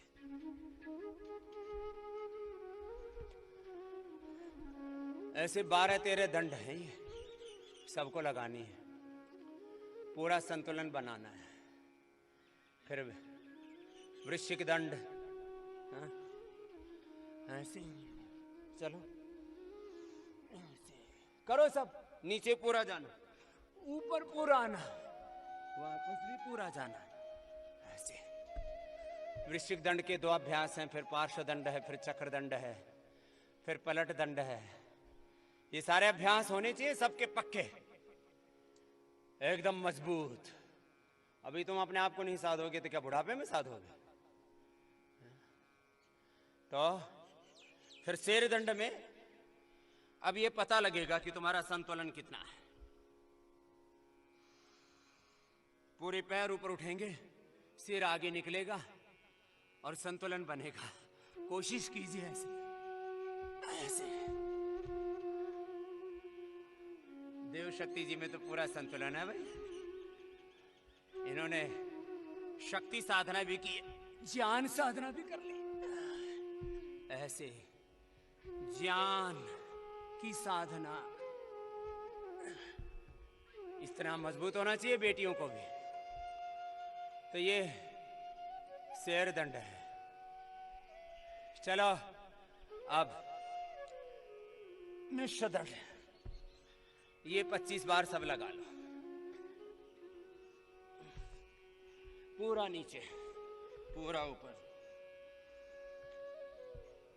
A: ऐसे 12-13 दंड हैं, ये सबको लगानी है, पूरा संतुलन बनाना है। फिर वृश्चिक दंड, हाँ? ऐसे चलो, ऐसे करो सब। नीचे पूरा जाना, ऊपर पूरा आना, वापस भी पूरा जाना, ऐसे। वृश्चिक दंड के 2 अभ्यास हैं, फिर पार्श्व दंड है, फिर चक्र दंड है, फिर पलट दंड है। ये सारे अभ्यास होने चाहिए सबके पक्के, एकदम मजबूत। अभी तुम अपने आप को नहीं साधोगे तो क्या बुढ़ापे में साधोगे? तो फिर शेर दंड में अब ये पता लगेगा कि तुम्हारा संतुलन कितना है। पूरे पैर ऊपर उठेंगे, सिर आगे निकलेगा और संतुलन बनेगा। कोशिश कीजिए ऐसे ऐसे। देव शक्ति जी में तो पूरा संतुलन है भाई। इन्होंने शक्ति साधना भी की, ज्ञान साधना भी कर ली। ऐसे ज्ञान की साधना इस तरह मजबूत होना चाहिए बेटियों को भी। तो ये शेर दंड है। चलो अब मिश्र दंड, ये 25 बार सब लगा लो। पूरा नीचे, पूरा ऊपर,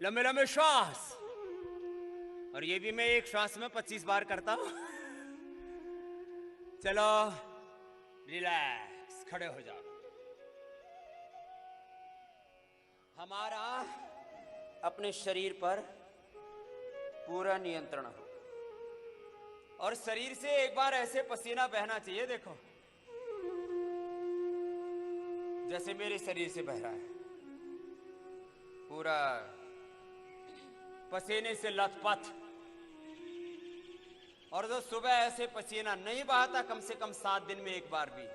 A: लंबे लंबे श्वास। और ये भी मैं एक श्वास में 25 बार करता हूं। चलो रिलैक्स, खड़े हो जाओ। हमारा अपने शरीर पर पूरा नियंत्रण हो, और शरीर से एक बार ऐसे पसीना बहना चाहिए। देखो जैसे मेरे शरीर से बह रहा है, पूरा पसीने से लथपथ। और जो सुबह ऐसे पसीना नहीं बहाता कम से कम 7 दिन में एक बार भी,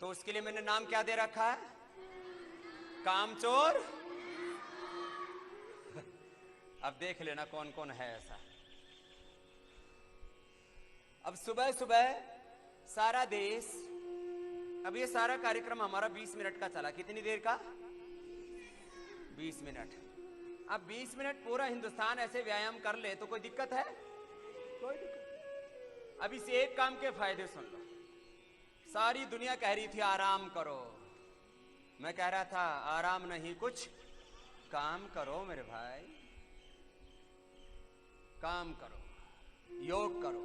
A: तो उसके लिए मैंने नाम क्या दे रखा है? कामचोर। अब देख लेना कौन कौन है ऐसा। अब सुबह सुबह सारा देश, अब ये सारा कार्यक्रम हमारा 20 मिनट का चला। कितनी देर का? 20 मिनट। अब 20 मिनट पूरा हिंदुस्तान ऐसे व्यायाम कर ले तो कोई दिक्कत है? कोई दिक्कत। अब इस एक काम के फायदे सुन लो। सारी दुनिया कह रही थी आराम करो, मैं कह रहा था आराम नहीं, कुछ काम करो मेरे भाई, काम करो, योग करो,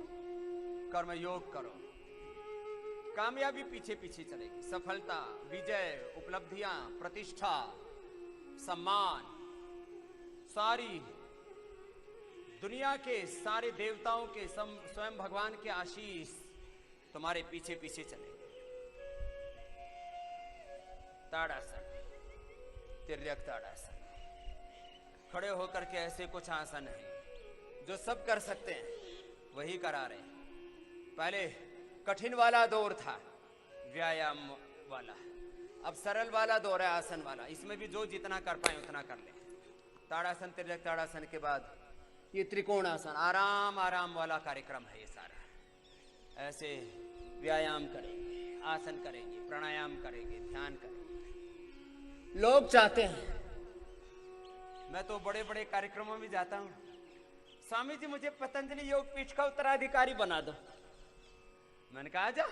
A: कर्म योग करो। कामयाबी पीछे पीछे चलेगी। सफलता, विजय, उपलब्धियां, प्रतिष्ठा, सम्मान, सारी दुनिया के सारे देवताओं के, स्वयं भगवान के आशीष तुम्हारे पीछे पीछे चलेंगे। ताड़ासन, तिर्यक ताड़ासन। खड़े होकर के ऐसे कुछ आसन है जो सब कर सकते हैं, वही करा रहे हैं। पहले कठिन वाला दौर था, व्यायाम वाला, अब सरल वाला दौर है, आसन वाला। इसमें भी जो जितना कर पाए उतना कर ले। ताड़ासन, तिर्यक ताड़ासन के बाद ये त्रिकोणासन, आराम आराम वाला कार्यक्रम है ये सारा। ऐसे व्यायाम करेंगे, आसन करेंगे, प्राणायाम करेंगे, ध्यान करेंगे। लोग चाहते हैं, मैं तो बड़े बड़े कार्यक्रमों में जाता हूं, स्वामी जी मुझे पतंजलि योग पीठ का उत्तराधिकारी बना दो। मैंने कहा जा,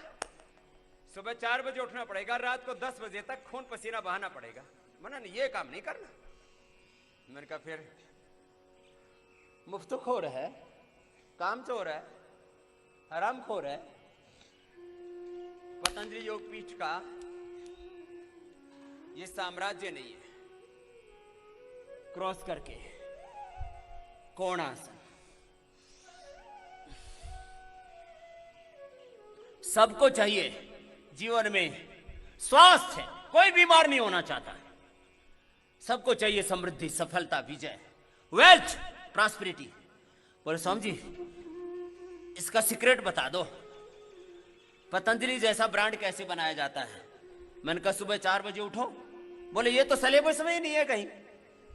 A: सुबह 4 बजे उठना पड़ेगा, रात को 10 बजे तक खून पसीना बहाना पड़ेगा। मना नहीं, ये काम नहीं करना। मैंने कहा फिर मुफ्तखोर है, कामचोर है, हरामखोर है। पतंजलि योग पीठ का ये साम्राज्य नहीं है। क्रॉस करके कोणासन। सबको चाहिए जीवन में स्वास्थ्य, कोई बीमार नहीं होना चाहता। सबको चाहिए समृद्धि, सफलता, विजय, वेल्थ, प्रॉस्पेरिटी। बोले स्वामी जी इसका सीक्रेट बता दो, पतंजलि जैसा ब्रांड कैसे बनाया जाता है। मैंने कहा सुबह 4 बजे उठो। बोले ये तो सिलेबस में ही नहीं है कहीं,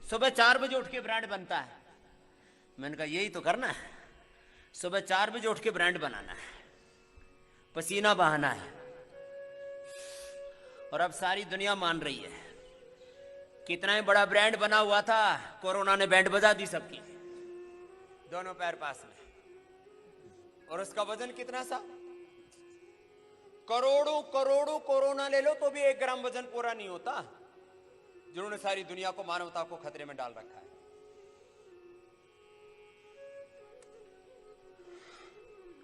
A: सुबह 4 बजे उठ के ब्रांड बनता है। मैंने कहा यही तो करना है, सुबह 4 बजे उठ के ब्रांड बनाना है, पसीना बहाना है। और अब सारी दुनिया मान रही है। कितना ही बड़ा ब्रांड बना हुआ था, कोरोना ने बैंड बजा दी सबकी, दोनों पैर पास में। और उसका वजन कितना सा, करोड़ों करोड़ों कोरोना ले लो तो भी 1 ग्राम वजन पूरा नहीं होता, जिन्होंने सारी दुनिया को, मानवता को खतरे में डाल रखा है।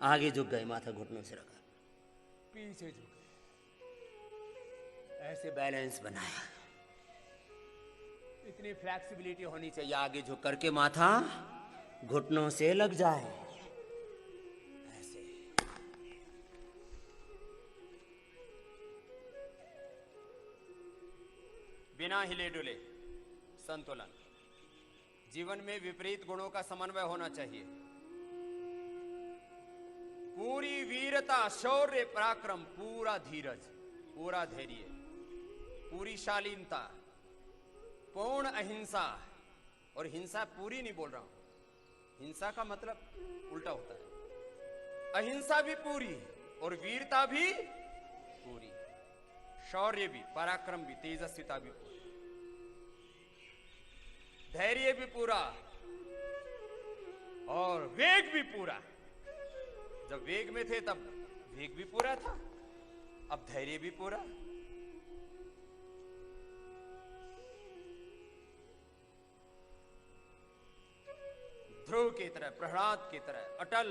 A: आगे झुक गए, माथा घुटनों से रखा, पीछे झुक गए, ऐसे बैलेंस बनाया। इतनी फ्लेक्सिबिलिटी होनी चाहिए, आगे झुक करके माथा घुटनों से लग जाए, ऐसे। बिना हिले डुले संतुलन। जीवन में विपरीत गुणों का समन्वय होना चाहिए। पूरी वीरता, शौर्य, पराक्रम, पूरा धीरज, पूरा धैर्य, पूरी शालीनता, पूर्ण अहिंसा। और हिंसा पूरी नहीं बोल रहा हूं, हिंसा का मतलब उल्टा होता है। अहिंसा भी पूरी और वीरता भी पूरी, शौर्य भी, पराक्रम भी, तेजस्विता भी पूरी, धैर्य भी पूरा और वेग भी पूरा। जब वेग में थे तब वेग भी पूरा था, अब धैर्य भी पूरा। ध्रुव की तरह, प्रहलाद की तरह अटल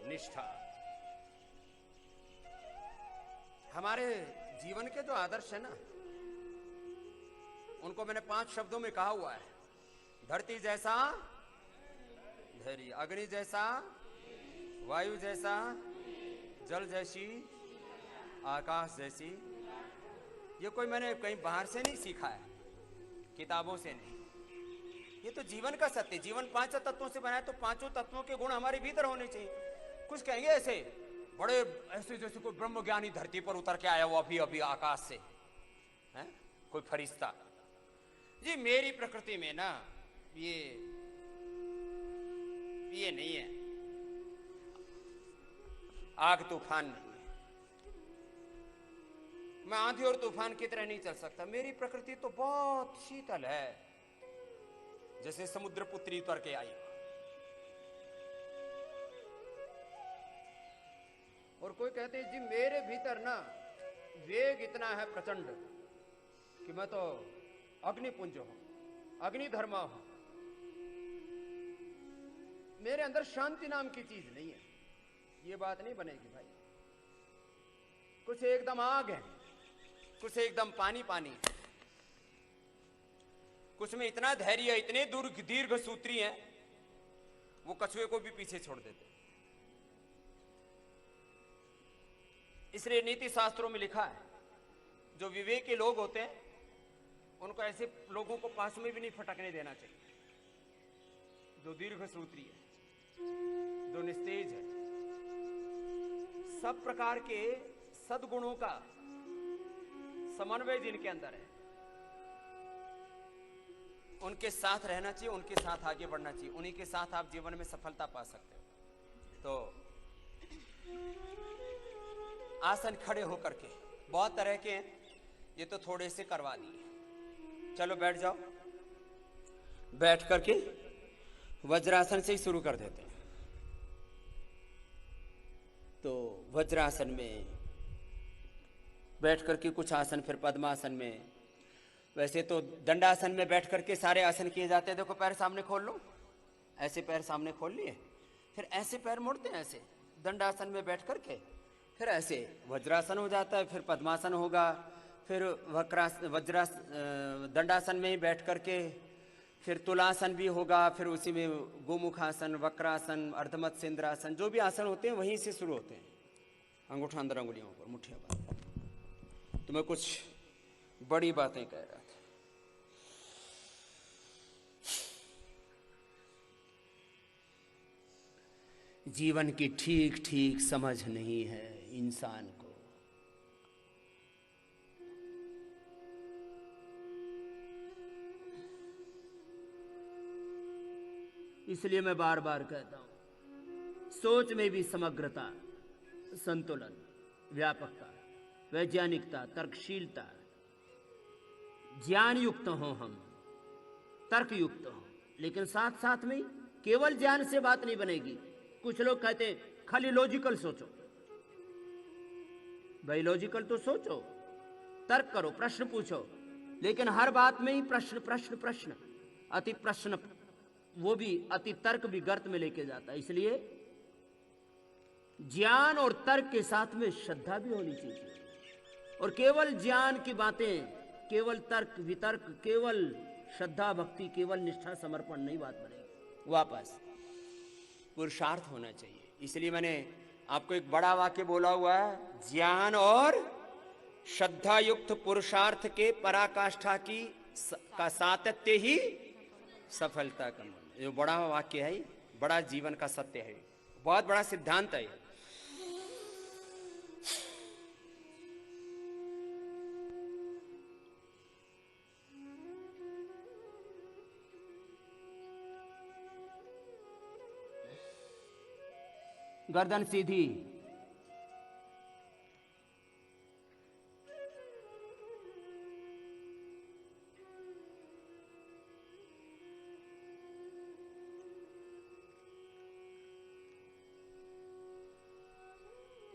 A: निष्ठा। हमारे जीवन के जो आदर्श है ना, उनको मैंने 5 शब्दों में कहा हुआ है। धरती जैसा धैर्य, अग्नि जैसा, वायु जैसा, जल जैसी, आकाश जैसी। ये कोई मैंने कहीं बाहर से नहीं सीखा है, किताबों से नहीं, ये तो जीवन का सत्य। जीवन 5 तत्वों से बना है, तो 5 तत्वों के गुण हमारे भीतर होने चाहिए। कुछ कहेंगे ऐसे बड़े, ऐसे जैसे कोई ब्रह्मज्ञानी धरती पर उतर के आया हुआ अभी अभी आकाश से है, कोई फरिश्ता। जी मेरी प्रकृति में ना ये नहीं है, आग तूफान नहीं है, मैं आंधी और तूफान की तरह नहीं चल सकता। मेरी प्रकृति तो बहुत शीतल है, जैसे समुद्र पुत्री उतर के आई। और कोई कहते हैं जी मेरे भीतर ना वेग इतना है प्रचंड कि मैं तो अग्निपुंज हूं, अग्निधर्मा हूं, मेरे अंदर शांति नाम की चीज नहीं है। ये बात नहीं बनेगी भाई। कुछ एकदम आग है, कुछ एकदम पानी पानी, कुछ में इतना धैर्य, इतने दीर्घ सूत्री हैं, वो कछुए को भी पीछे छोड़ देते। इसलिए नीति शास्त्रों में लिखा है, जो विवेकी लोग होते हैं उनको ऐसे लोगों को पास में भी नहीं फटकने देना चाहिए, जो दीर्घ सूत्री है, जो निस्तेज है। सब प्रकार के सद्गुणों का समन्वय जिनके अंदर है, उनके साथ रहना चाहिए, उनके साथ आगे बढ़ना चाहिए। उन्हीं के साथ आप जीवन में सफलता पा सकते हो। तो आसन खड़े होकर के बहुत तरह के हैं, ये तो थोड़े से करवा दिए। चलो बैठ जाओ। बैठ करके वज्रासन से ही शुरू कर देते हैं। तो वज्रासन में बैठ करके कुछ आसन, फिर पद्मासन में। वैसे तो दंडासन में बैठ करके सारे आसन किए जाते हैं। देखो पैर सामने खोल लो, ऐसे पैर सामने खोल लिए, फिर ऐसे पैर मोड़ते हैं, ऐसे दंडासन में बैठ करके, फिर ऐसे वज्रासन हो जाता है, फिर पद्मासन होगा, फिर दंडासन में ही बैठ करके फिर तुलासन भी होगा, फिर उसी में गोमुखासन, वक्रासन, अर्धमत सेंद्रासन, जो भी आसन होते हैं वहीं से शुरू होते हैं, अंगूठा अंदर अंगुलियों पर, मुठ्ठियां बांध। तो मैं कुछ बड़ी बातें कह रहा था। जीवन की ठीक ठीक समझ नहीं है इंसान को। इसलिए मैं बार बार कहता हूं, सोच में भी समग्रता, संतुलन, व्यापकता, वैज्ञानिकता, तर्कशीलता, ज्ञान युक्त हो हम, तर्क युक्त हो, लेकिन साथ साथ में केवल ज्ञान से बात नहीं बनेगी। कुछ लोग कहते हैं खाली लॉजिकल सोचो। भाई लॉजिकल तो सोचो, तर्क करो, प्रश्न पूछो, लेकिन हर बात में ही प्रश्न प्रश्न प्रश्न, अति प्रश्न, वो भी अति तर्क भी गर्त में लेके जाता है। इसलिए ज्ञान और तर्क के साथ में श्रद्धा भी होनी चाहिए। और केवल ज्ञान की बातें, केवल तर्क वितर्क, केवल श्रद्धा भक्ति, केवल निष्ठा समर्पण नहीं बात बनेगी। वापस पुरुषार्थ होना चाहिए। इसलिए मैंने आपको एक बड़ा वाक्य बोला हुआ है, ज्ञान और श्रद्धा युक्त पुरुषार्थ के पराकाष्ठा का सातत्य ही सफलता का मूल। जो बड़ा वाक्य है, बड़ा जीवन का सत्य है, बहुत बड़ा सिद्धांत है। गर्दन सीधी,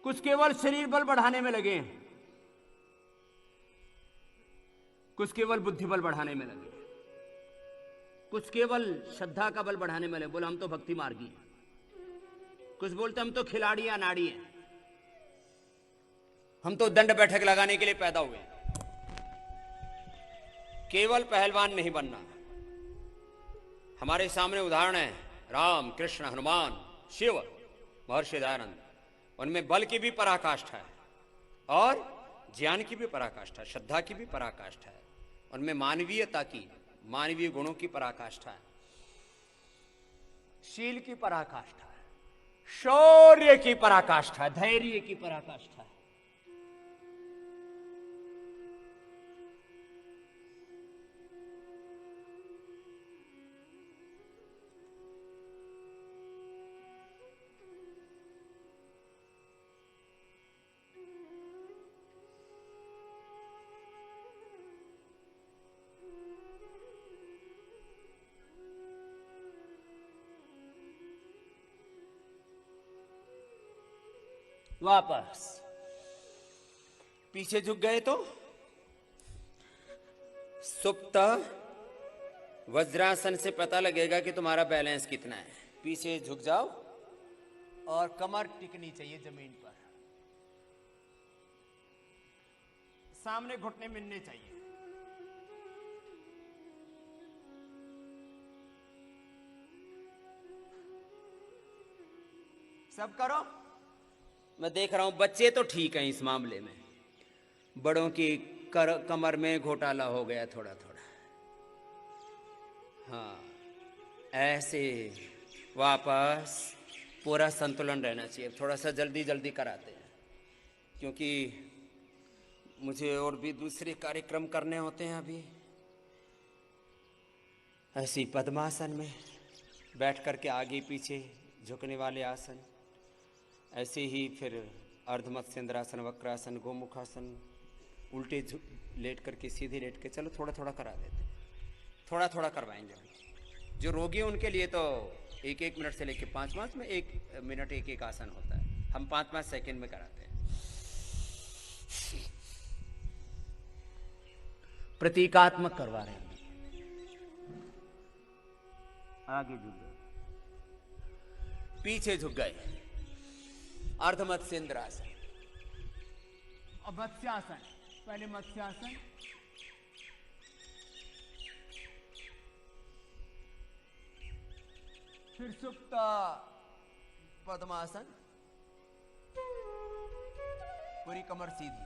A: कुछ केवल शरीर बल बढ़ाने में लगे, कुछ केवल बुद्धि बल बढ़ाने में लगे, कुछ केवल श्रद्धा का बल बढ़ाने में लगे। बोले हम तो भक्ति मार्गी हैं, कुछ बोलते हम तो खिलाड़ी या नाड़ी हैं, हम तो दंड बैठक लगाने के लिए पैदा हुए। केवल पहलवान नहीं बनना। हमारे सामने उदाहरण है राम, कृष्ण, हनुमान, शिव, महर्षि दयानंद। उनमें बल की भी पराकाष्ठा है और ज्ञान की भी पराकाष्ठा है, श्रद्धा की भी पराकाष्ठा है। उनमें मानवीयता की, मानवीय गुणों की पराकाष्ठा है, शील की पराकाष्ठा है, शौर्य की पराकाष्ठा है, धैर्य की पराकाष्ठा है। वापस पीछे झुक गए तो सुप्त वज्रासन से पता लगेगा कि तुम्हारा बैलेंस कितना है। पीछे झुक जाओ और कमर टिकनी चाहिए जमीन पर, सामने घुटने मिलने चाहिए। सब करो। मैं देख रहा हूं बच्चे तो ठीक हैं इस मामले में, बड़ों की कमर में घोटाला हो गया थोड़ा थोड़ा। हाँ, ऐसे वापस पूरा संतुलन रहना चाहिए। थोड़ा सा जल्दी जल्दी कराते हैं क्योंकि मुझे और भी दूसरे कार्यक्रम करने होते हैं अभी। ऐसी पद्मासन में बैठ करके आगे पीछे झुकने वाले आसन, ऐसे ही फिर अर्धमत सेंद्रासन, वक्रासन, गोमुखासन, उल्टे लेट करके सीधे लेट के। चलो थोड़ा थोड़ा करा देते, थोड़ा थोड़ा करवाएंगे। जो रोगी हैं उनके लिए तो 1-1 मिनट से लेके 5-5 में 1 मिनट 1-1 आसन होता है। हम 5-5 सेकेंड में कराते हैं। प्रतीकात्मक करवा रहे हैं। आगे झुक गए, पीछे झुक गए, अर्धमत सेंद्रासन, मत्स्यासन, पहले मत्स्यासन, फिर सुप्त पद्मासन, पूरी कमर सीधी,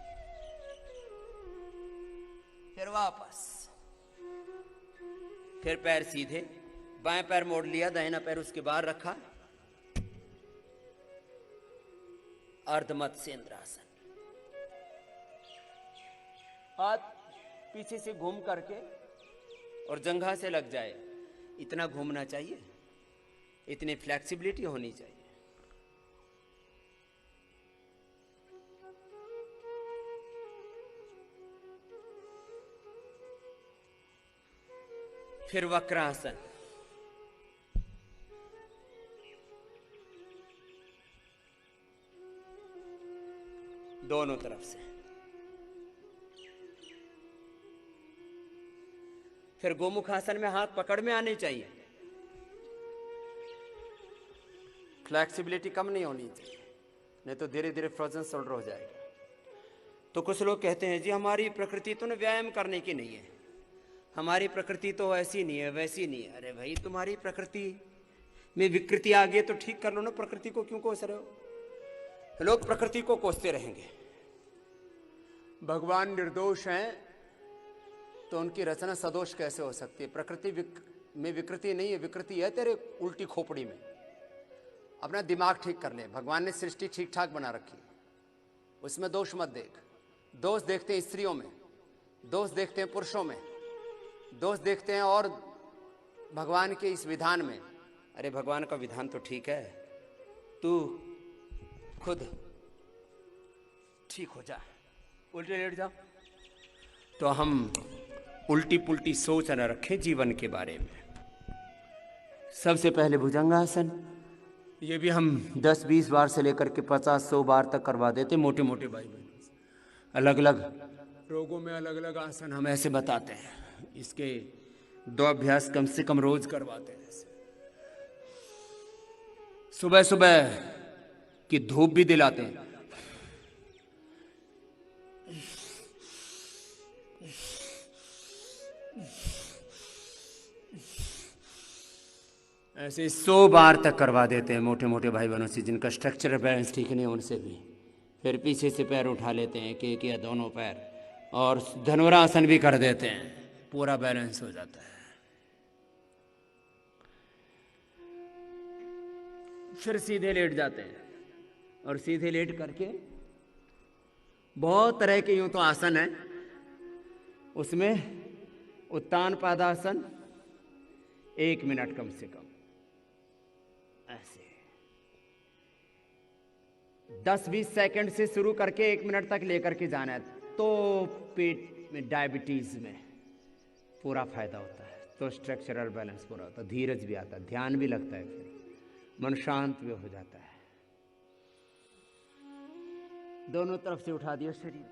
A: फिर वापस, फिर पैर सीधे, बाएं पैर मोड़ लिया, दाहिना पैर उसके बाहर रखा, अर्ध मत्स्येंद्रासन। हाथ पीछे से घूम करके और जंघा से लग जाए, इतना घूमना चाहिए, इतनी फ्लेक्सिबिलिटी होनी चाहिए। फिर वक्रासन, दोनों तरफ से, फिर गोमुखासन में हाथ पकड़ में आने चाहिए, फ्लेक्सिबिलिटी कम नहीं होनी चाहिए, नहीं तो धीरे धीरे फ्रोजन शोल्डर हो जाएगा। तो कुछ लोग कहते हैं जी हमारी प्रकृति तो ना व्यायाम करने की नहीं है, हमारी प्रकृति तो ऐसी नहीं है वैसी नहीं है। अरे भाई तुम्हारी प्रकृति में विकृति आ गई तो ठीक कर लो ना, प्रकृति को क्यों कोस रहे हो? लोग प्रकृति को कोसते रहेंगे। भगवान निर्दोष हैं तो उनकी रचना सदोष कैसे हो सकती है? प्रकृति में विकृति नहीं है, विकृति है तेरे उल्टी खोपड़ी में। अपना दिमाग ठीक कर ले। भगवान ने सृष्टि ठीक ठाक बना रखी, उसमें दोष मत देख। दोष देखते हैं स्त्रियों में, दोष देखते हैं पुरुषों में, दोष देखते हैं और भगवान के इस विधान में। अरे भगवान का विधान तो ठीक है, तू खुद ठीक हो जा, उल्टे लेट जा। तो हम उल्टी पुल्टी सोच न रखें जीवन के बारे में। सबसे पहले भुजंगासन, ये भी हम 10-20 बार से लेकर के 50-100 बार तक करवा देते मोटे मोटे भाई बहनों से। अलग अलग रोगों में अलग अलग आसन हम ऐसे बताते हैं, इसके 2 अभ्यास कम से कम रोज करवाते हैं। सुबह सुबह की धूप भी दिलाते हैं। ऐसे 100 बार तक करवा देते हैं मोटे मोटे भाई बहनों से जिनका स्ट्रक्चरल बैलेंस ठीक नहीं है उनसे भी। फिर पीछे से पैर उठा लेते हैं, एक या दोनों पैर, और धनुरासन भी कर देते हैं, पूरा बैलेंस हो जाता है। फिर सीधे लेट जाते हैं और सीधे लेट करके बहुत तरह के यूं तो आसन है, उसमें उत्तान पादासन 1 मिनट कम से कम, ऐसे 10-20 सेकंड से शुरू करके 1 मिनट तक लेकर के जाना है, तो पेट में डायबिटीज में पूरा फायदा होता है, तो स्ट्रक्चरल बैलेंस पूरा होता है, धीरज भी आता है, ध्यान भी लगता है, फिर मन शांत भी हो जाता है। दोनों तरफ से उठा दिया शरीर,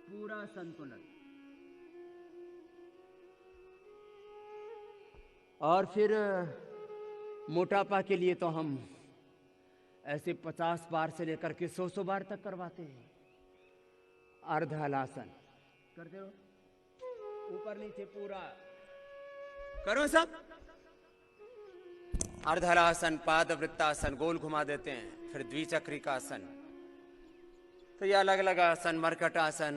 A: पूरा संतुलन। और फिर मोटापा के लिए तो हम ऐसे 50 बार से लेकर के 100 बार तक करवाते हैं। अर्ध हलासन करते हो, ऊपर नीचे पूरा करो सब। अर्ध हलासन, पाद वृत्तासन, गोल घुमा देते हैं। फिर द्विचक्रिकासन, तो ये अलग अलग आसन, मरकट आसन,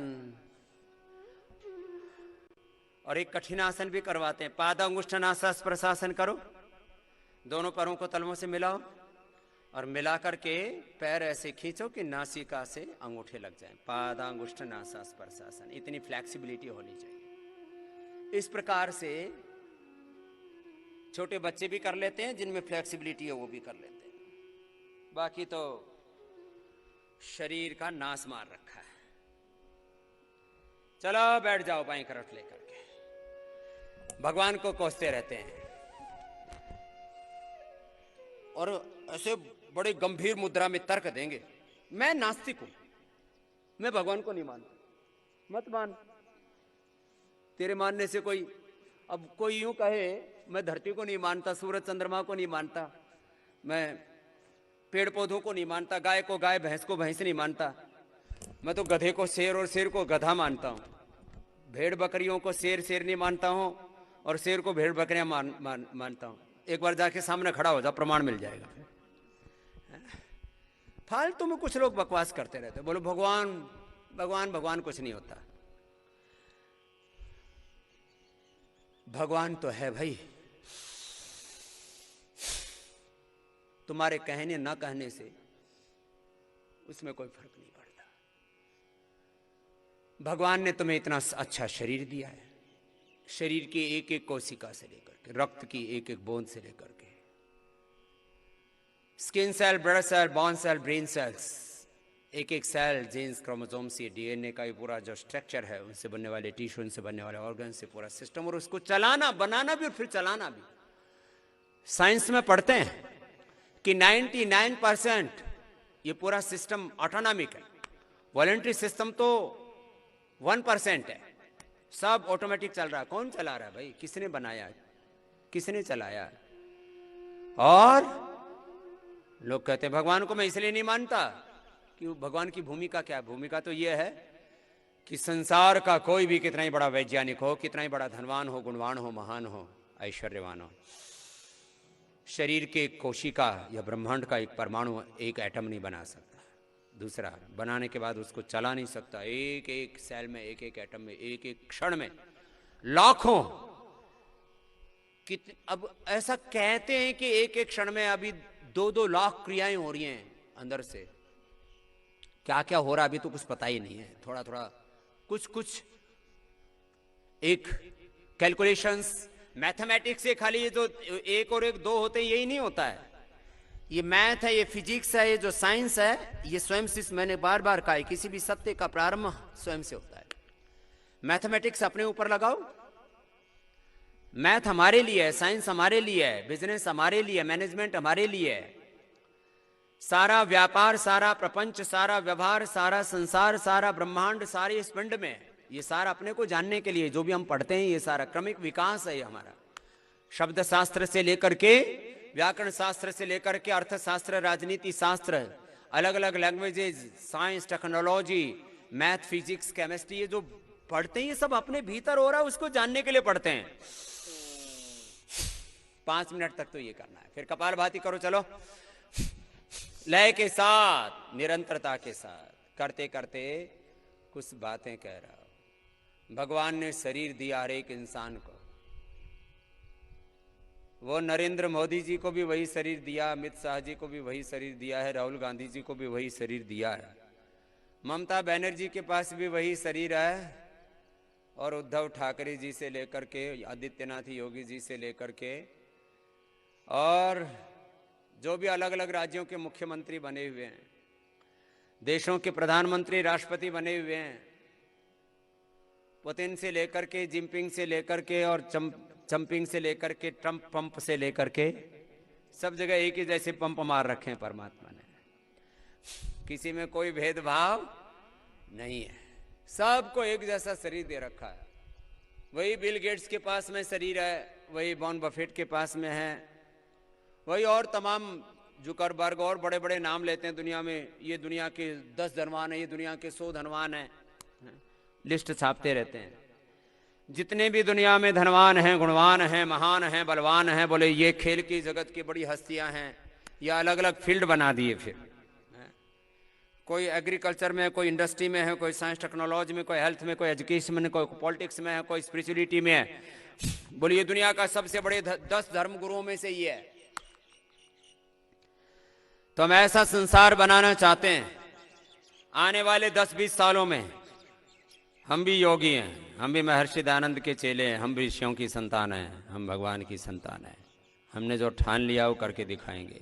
A: और एक कठिन आसन भी करवाते हैं। पादांगुष्ठनासा प्रशासन करो, दोनों पैरों को तलवों से मिलाओ और मिला करके पैर ऐसे खींचो कि नासिका से अंगूठे लग जाएं। पादांगुष्ठनासा प्रशासन, इतनी फ्लेक्सिबिलिटी होनी चाहिए। इस प्रकार से छोटे बच्चे भी कर लेते हैं, जिनमें फ्लेक्सिबिलिटी है वो भी कर लेते हैं। बाकी तो शरीर का नाश मार रखा है। चलो बैठ जाओ बाईं करवट लेकर के। भगवान को कोसते रहते हैं और ऐसे बड़े गंभीर मुद्रा में तर्क देंगे, मैं नास्तिक हूं, मैं भगवान को नहीं मानता। मत मान, तेरे मानने से कोई, अब कोई यूं कहे मैं धरती को नहीं मानता, सूरज चंद्रमा को नहीं मानता, मैं पेड़ पौधों को नहीं मानता, गाय को गाय, भैंस को भैंस नहीं मानता। मैं तो गधे को शेर और शेर को गधा मानता हूं। भेड़ बकरियों को शेर शेर नहीं मानता हूं और शेर को भेड़ बकरियां मानता हूं। एक बार जाके सामने खड़ा हो जा, प्रमाण मिल जाएगा। फालतू में कुछ लोग बकवास करते रहते, बोलो भगवान भगवान भगवान, कुछ नहीं होता। भगवान तो है भाई, तुम्हारे कहने ना कहने से उसमें कोई फर्क नहीं पड़ता। भगवान ने तुम्हें इतना अच्छा शरीर दिया है, शरीर की एक एक कोशिका से लेकर के, रक्त की एक एक बूंद से लेकर के, skin cell, blood cell, bone cell, brain cells, एक एक सेल, जीन्स, क्रोमोसोम्स, ये डीएनए का ये पूरा जो स्ट्रक्चर है, उनसे बनने वाले टिश्यू, उनसे बनने वाले ऑर्गन से पूरा सिस्टम, और उसको चलाना, बनाना भी और फिर चलाना भी। साइंस में पढ़ते हैं कि 99% ये पूरा सिस्टम ऑटोनॉमिक है, वॉलंटरी सिस्टम तो 1% है, सब ऑटोमेटिक चल रहा है। कौन चला रहा है भाई? किसने बनाया, किसने चलाया? और लोग कहते हैं भगवान को मैं इसलिए नहीं मानता कि भगवान की भूमिका क्या है। भूमिका तो यह है कि संसार का कोई भी कितना ही बड़ा वैज्ञानिक हो, कितना ही बड़ा धनवान हो, गुणवान हो, महान हो, ऐश्वर्यवान हो, शरीर के कोशिका या ब्रह्मांड का एक परमाणु, एक एटम नहीं बना सकता। दूसरा, बनाने के बाद उसको चला नहीं सकता। एक एक सेल में, एक एक एटम में, एक एक क्षण में लाखों, अब ऐसा कहते हैं कि एक एक क्षण में अभी 2-2 लाख क्रियाएं हो रही हैं अंदर से। क्या क्या हो रहा है अभी तो कुछ पता ही नहीं है। थोड़ा थोड़ा कुछ एक कैलकुलेशंस, मैथमेटिक्स से खाली ये जो 1 और 1 2 होते हैं, यही नहीं होता है। ये मैथ है, ये फिजिक्स है, ये जो साइंस है, ये स्वयं से, मैंने बार बार कहा है, किसी भी सत्य का प्रारंभ स्वयं से होता है। मैथमेटिक्स अपने ऊपर लगाओ, मैथ हमारे लिए है, साइंस हमारे लिए है, बिजनेस हमारे लिए, मैनेजमेंट हमारे लिए है। सारा व्यापार, सारा प्रपंच, सारा व्यवहार, सारा संसार, सारा ब्रह्मांड, सारे इस पिंड में, ये सारा अपने को जानने के लिए जो भी हम पढ़ते हैं, ये सारा क्रमिक विकास है। ये हमारा शब्द शास्त्र से लेकर के, व्याकरण शास्त्र से लेकर के, अर्थशास्त्र, राजनीति शास्त्र, अलग अलग languages, science, technology, math, physics, chemistry, ये जो पढ़ते हैं ये सब अपने भीतर हो रहा है, उसको जानने के लिए पढ़ते हैं। 5 मिनट तक तो ये करना है, फिर कपालभाति करो। चलो, लय के साथ, निरंतरता के साथ करते करते कुछ बातें कह रहा हूं। भगवान ने शरीर दिया हर एक इंसान को। वो नरेंद्र मोदी जी को भी वही शरीर दिया, अमित शाह जी को भी वही शरीर दिया है, राहुल गांधी जी को भी वही शरीर दिया है, ममता बनर्जी के पास भी वही शरीर है, और उद्धव ठाकरे जी से लेकर के, आदित्यनाथ योगी जी से लेकर के, और जो भी अलग अलग राज्यों के मुख्यमंत्री बने हुए हैं, देशों के प्रधानमंत्री, राष्ट्रपति बने हुए हैं, पुतिन से लेकर के, जिनपिंग से लेकर के, और चंपिंग से लेकर के, ट्रंप पंप से लेकर के, सब जगह एक ही जैसे पंप मार रखे हैं परमात्मा ने। किसी में कोई भेदभाव नहीं है, सबको एक जैसा शरीर दे रखा है। वही बिल गेट्स के पास में शरीर है, वही वॉरेन बफेट के पास में है, वही और तमाम जुकरबर्ग और बड़े बड़े नाम लेते हैं दुनिया में, ये दुनिया के 10 धनवान है, ये दुनिया के 100 धनवान है, लिस्ट छापते रहते हैं। जितने भी दुनिया में धनवान हैं, गुणवान हैं, महान हैं, बलवान हैं, बोले ये खेल की जगत की बड़ी हस्तियां हैं, या अलग अलग फील्ड बना दिए। फिर कोई एग्रीकल्चर में है, कोई इंडस्ट्री में है, कोई साइंस टेक्नोलॉजी में, कोई हेल्थ में, कोई एजुकेशन में, कोई पॉलिटिक्स में है, कोई स्पिरिचुअलिटी में है। बोले ये दुनिया का सबसे बड़े 10 धर्म गुरुओं में से ये है। तो हम ऐसा संसार बनाना चाहते हैं आने वाले 10-20 सालों में। हम भी योगी हैं, हम भी महर्षि दयानंद के चेले हैं, हम भी ऋषियों की संतान हैं, हम भगवान की संतान हैं। हमने जो ठान लिया वो करके दिखाएंगे।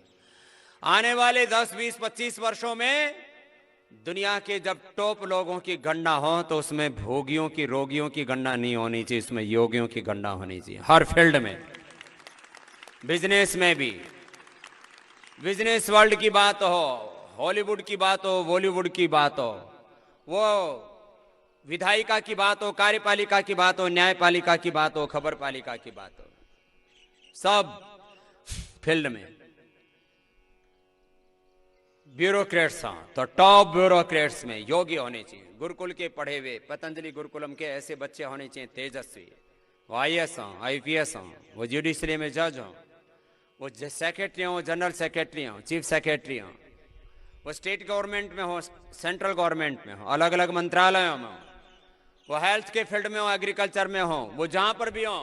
A: आने वाले 10, 20, 25 वर्षों में दुनिया के जब टॉप लोगों की गणना हो तो उसमें भोगियों की, रोगियों की गणना नहीं होनी चाहिए, इसमें योगियों की गणना होनी चाहिए। हर फील्ड में, बिजनेस में भी, बिजनेस वर्ल्ड की बात हो, हॉलीवुड की बात हो, बॉलीवुड की बात हो, वो विधायिका की बात हो, कार्यपालिका की बात हो, न्यायपालिका की बात हो, खबर पालिका की बात हो, सब फील्ड में ब्यूरोक्रेट्स हैं तो टॉप ब्यूरोक्रेट्स में योगी होने चाहिए, गुरुकुल के पढ़े हुए, पतंजलि गुरुकुलम के ऐसे बच्चे होने चाहिए तेजस्वी, वो IAS हों, IPS हों, वो जुडिशरी में जज हों, वो सेक्रेटरी हों, जनरल सेक्रेटरी हों, चीफ सेक्रेटरी हों, वो स्टेट गवर्नमेंट में हो, सेंट्रल गवर्नमेंट में हो, अलग अलग मंत्रालयों में हो, वो हेल्थ के फील्ड में हो, एग्रीकल्चर में हो, वो जहां पर भी हो,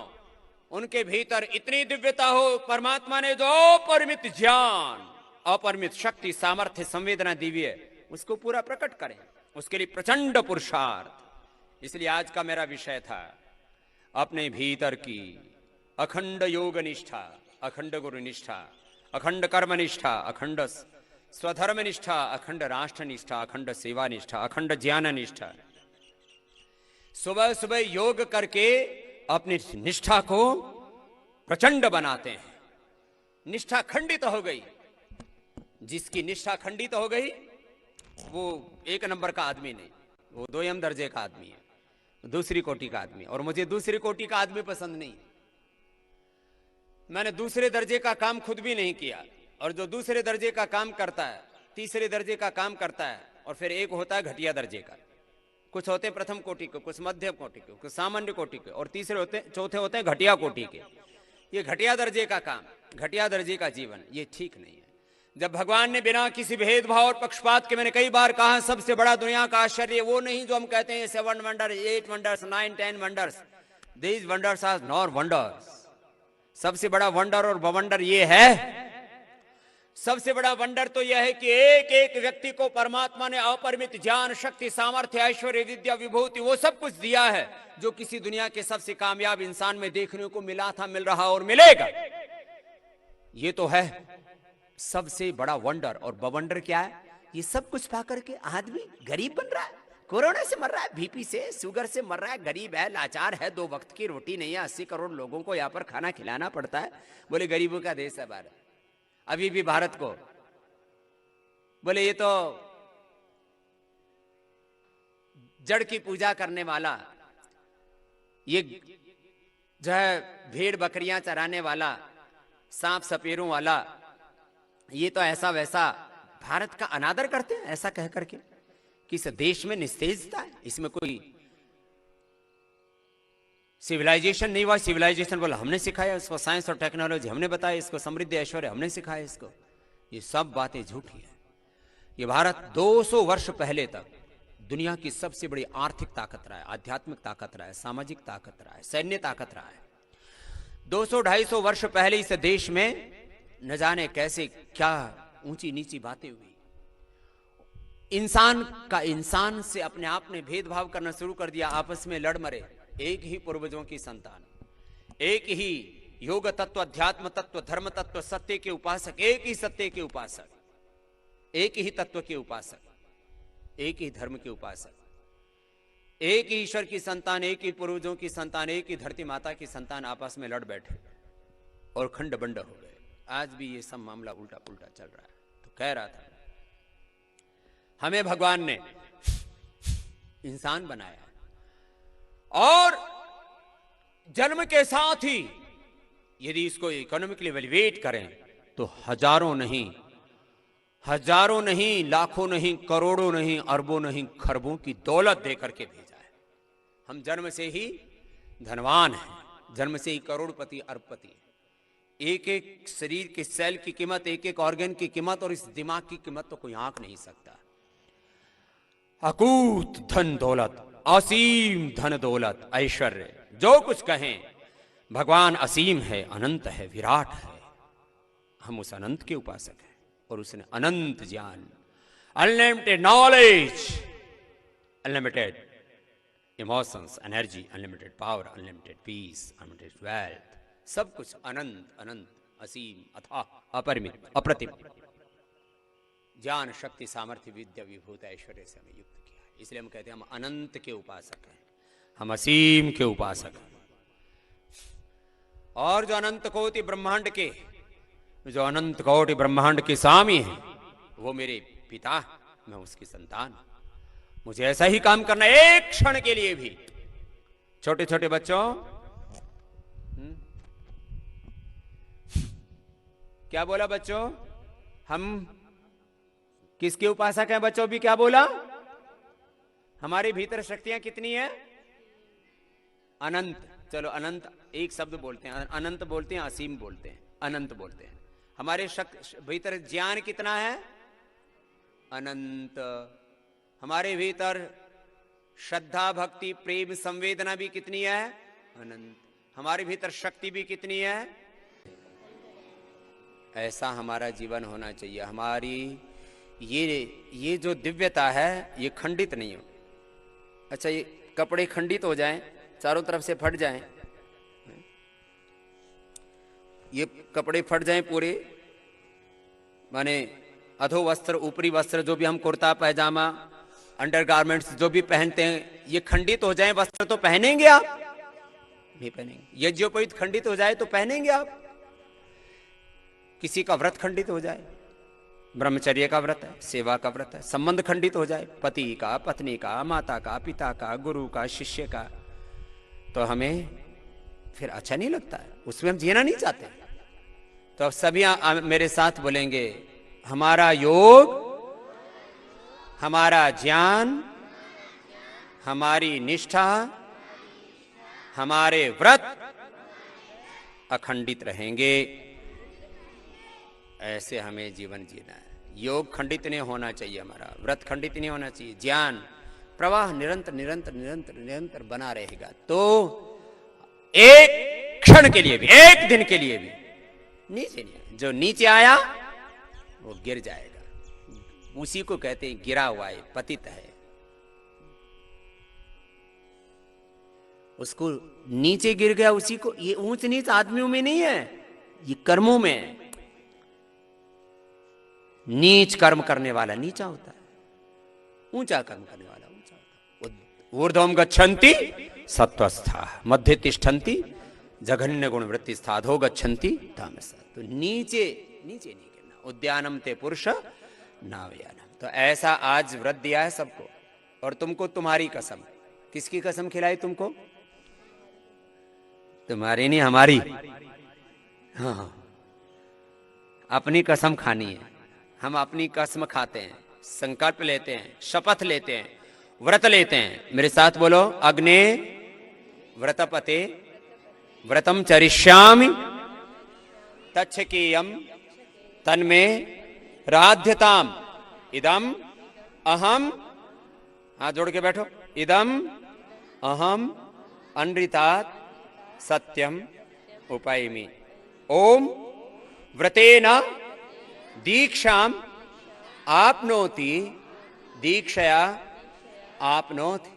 A: उनके भीतर इतनी दिव्यता हो, परमात्मा ने जो अपरिमित ज्ञान, अपरिमित शक्ति, सामर्थ्य, संवेदना दी है, उसको पूरा प्रकट करें, उसके लिए प्रचंड पुरुषार्थ। इसलिए आज का मेरा विषय था अपने भीतर की अखंड योग निष्ठा, अखंड गुरु निष्ठा, अखंड कर्म निष्ठा, अखंड स्वधर्म निष्ठा, अखंड राष्ट्र निष्ठा, अखंड सेवा निष्ठा, अखंड ज्ञान निष्ठा। सुबह सुबह योग करके अपनी निष्ठा को प्रचंड बनाते हैं। निष्ठा खंडित हो गई, जिसकी निष्ठा खंडित हो गई वो 1 नंबर का आदमी नहीं, वो 2 दर्जे का आदमी है, दूसरी कोटि का आदमी। और मुझे दूसरी कोटि का आदमी पसंद नहीं। मैंने दूसरे दर्जे का काम खुद भी नहीं किया, और जो दूसरे दर्जे का काम करता है, तीसरे दर्जे का काम करता है, और फिर एक होता है घटिया दर्जे का। कुछ होते हैं प्रथम कोटि के, कुछ मध्यम कोटि के, कुछ सामान्य कोटि के, और तीसरे होते, चौथे होते हैं घटिया कोटि के। ये घटिया दर्जे का काम, घटिया दर्जे का जीवन, ये ठीक नहीं है। जब भगवान ने बिना किसी भेदभाव और पक्षपात के, मैंने कई बार कहा, सबसे बड़ा दुनिया का आश्चर्य वो नहीं जो हम कहते हैं 7 wonder, 8 wonders, 9, 10 wonders. These wonders are not wonders. सबसे बड़ा वंडर और बवंडर ये है, सबसे बड़ा वंडर तो यह है कि एक एक व्यक्ति को परमात्मा ने अपरिमित ज्ञान, शक्ति, सामर्थ्य, ऐश्वर्य, विद्या, विभूति, वो सब कुछ दिया है जो किसी दुनिया के सबसे कामयाब इंसान में देखने को मिला था, मिल रहा और मिलेगा। ये तो है सबसे बड़ा वंडर। और बवंडर क्या है? ये सब कुछ पाकर के आदमी गरीब बन रहा है, कोरोना से मर रहा है, बीपी से, शुगर से मर रहा है, गरीब है, लाचार है, 2 वक्त की रोटी नहीं है, 80 करोड़ लोगों को यहाँ पर खाना खिलाना पड़ता है। बोले गरीबों का देश है भारत। अभी भी भारत को बोले ये तो जड़ की पूजा करने वाला, ये जो है भेड़ बकरियां चराने वाला, सांप सपेरों वाला, ये तो ऐसा वैसा भारत का अनादर करते हैं, ऐसा कह करके कि इस देश में निस्तेजता है, इसमें कोई सिविलाइजेशन नहीं हुआ। सिविलाइजेशन बोला हमने सिखाया इसको, साइंस और टेक्नोलॉजी हमने बताया इसको, समृद्धि ऐश्वर्य हमने सिखाया इसको। ये सब बातें झूठी है। ये भारत 200 वर्ष पहले तक दुनिया की सबसे बड़ी आर्थिक ताकत रहा है, आध्यात्मिक ताकत रहा है, सामाजिक ताकत रहा है, सैन्य ताकत रहा है। 200-250 वर्ष पहले इस देश में न जाने कैसे क्या ऊंची नीची बातें हुई। इंसान से अपने आप ने भेदभाव करना शुरू कर दिया, आपस में लड़ मरे। एक ही पूर्वजों की संतान, एक ही योग तत्व, अध्यात्म तत्व, धर्म तत्व, सत्य के उपासक, एक ही सत्य के उपासक, एक ही तत्व के उपासक, एक ही धर्म के उपासक, एक ही ईश्वर की संतान, एक ही पूर्वजों की संतान, एक ही धरती माता की संतान आपस में लड़ बैठे और खंड बंड हो गए। आज भी ये सब मामला उल्टा पुल्टा चल रहा है। तो कह रहा था हमें भगवान ने इंसान बनाया और जन्म के साथ ही यदि इसको इकोनॉमिकली एवेल्युएट करें तो हजारों नहीं, लाखों नहीं, करोड़ों नहीं, अरबों नहीं, खरबों की दौलत देकर के भेजा है। हम जन्म से ही धनवान हैं, जन्म से ही करोड़पति, अरबपति हैं। एक एक शरीर के सेल की कीमत, एक एक ऑर्गन की कीमत और इस दिमाग की कीमत तो कोई आंक नहीं सकता। अकूत धन दौलत, असीम धन दौलत, ऐश्वर्य, जो कुछ कहें, भगवान असीम है, अनंत है, विराट है। हम उस अनंत के उपासक हैं और उसने अनंत ज्ञान, unlimited knowledge, unlimited emotions, energy, unlimited power, unlimited peace, unlimited wealth, सब कुछ अनंत अनंत, असीम, अथाह, अपरिमित, अप्रतिम ज्ञान, शक्ति, सामर्थ्य, विद्या, विभूति, ऐश्वर्य से हमें युक्त किया है। इसलिए हम कहते हैं हम अनंत के उपासक हैं, हम असीम के उपासक हैं। और जो अनंत कोटि ब्रह्मांड के, जो अनंत कोटि ब्रह्मांड के स्वामी हैं, वो मेरे पिता, मैं उसकी संतान। मुझे ऐसा ही काम करना एक क्षण के लिए भी। छोटे छोटे बच्चों, क्या बोला बच्चों? हम किसके उपासक हैं बच्चों? भी क्या बोला? हमारे भीतर शक्तियां कितनी है? अनंत। चलो अनंत एक शब्द बोलते हैं, अनंत बोलते हैं, असीम बोलते हैं, अनंत बोलते हैं। हमारे भीतर ज्ञान कितना है? अनंत। हमारे भीतर श्रद्धा भक्ति प्रेम संवेदना भी कितनी है? अनंत। हमारे भीतर शक्ति भी कितनी है? ऐसा हमारा जीवन होना चाहिए। हमारी ये जो दिव्यता है ये खंडित नहीं हो। अच्छा, ये कपड़े खंडित हो जाएं, चारों तरफ से फट जाएं, ये कपड़े फट जाएं पूरे, माने अधो वस्त्र ऊपरी वस्त्र जो भी हम कुर्ता पैजामा अंडरगारमेंट्स जो भी पहनते हैं ये खंडित हो जाएं, वस्त्र तो पहनेंगे आप? नहीं पहनेंगे। यज्ञोपवीत खंडित हो जाए तो पहनेंगे आप? किसी का व्रत खंडित हो जाए, ब्रह्मचर्य का व्रत है, सेवा का व्रत है, संबंध खंडित हो जाए, पति का, पत्नी का, माता का, पिता का, गुरु का, शिष्य का, तो हमें फिर अच्छा नहीं लगता है, उसमें हम जीना नहीं चाहते। तो अब सभी मेरे साथ बोलेंगे, हमारा योग, हमारा ज्ञान, हमारी निष्ठा, हमारे व्रत अखंडित रहेंगे। ऐसे हमें जीवन जीना है। योग खंडित नहीं होना चाहिए, हमारा व्रत खंडित नहीं होना चाहिए, ज्ञान प्रवाह निरंतर निरंतर निरंतर निरंतर बना रहेगा। तो एक क्षण के लिए भी, एक दिन के लिए भी नीचे नहीं, जो नीचे आया वो गिर जाएगा। उसी को कहते हैं गिरा हुआ है, पतित है। उसको नीचे गिर गया, उसी को। ये ऊंच नीच आदमियों में नहीं है, ये कर्मों में है। नीच कर्म करने वाला नीचा होता है, ऊंचा कर्म करने वाला ऊंचा होता है। ऊर्ध्वम गच्छन्ति सत्वस्था मध्य तिष्ठन्ति जघन्य गुण वृत्ति स्थाधो गच्छन्ति तामसा। तो नीचे नीचे नहीं गिरना। उद्यानम ते पुरुष नावयानम। तो ऐसा आज व्रत दिया है सबको, और तुमको तुम्हारी कसम। किसकी कसम खिलाई तुमको? तुम्हारी नहीं, हमारी। हाँ, अपनी कसम खानी है। हम अपनी कसम खाते हैं, संकल्प लेते हैं, शपथ लेते हैं, व्रत लेते हैं। मेरे साथ बोलो, अग्ने व्रतपते व्रतम चरिष्यामि तच्छकीयम तन्मे राध्यताम इदम अहम। हाथ जोड़ के बैठो। इदम अहम अनृतात् सत्यम उपैमि। ओम व्रतेन दीक्षाम आपनोति दीक्षया आपनोति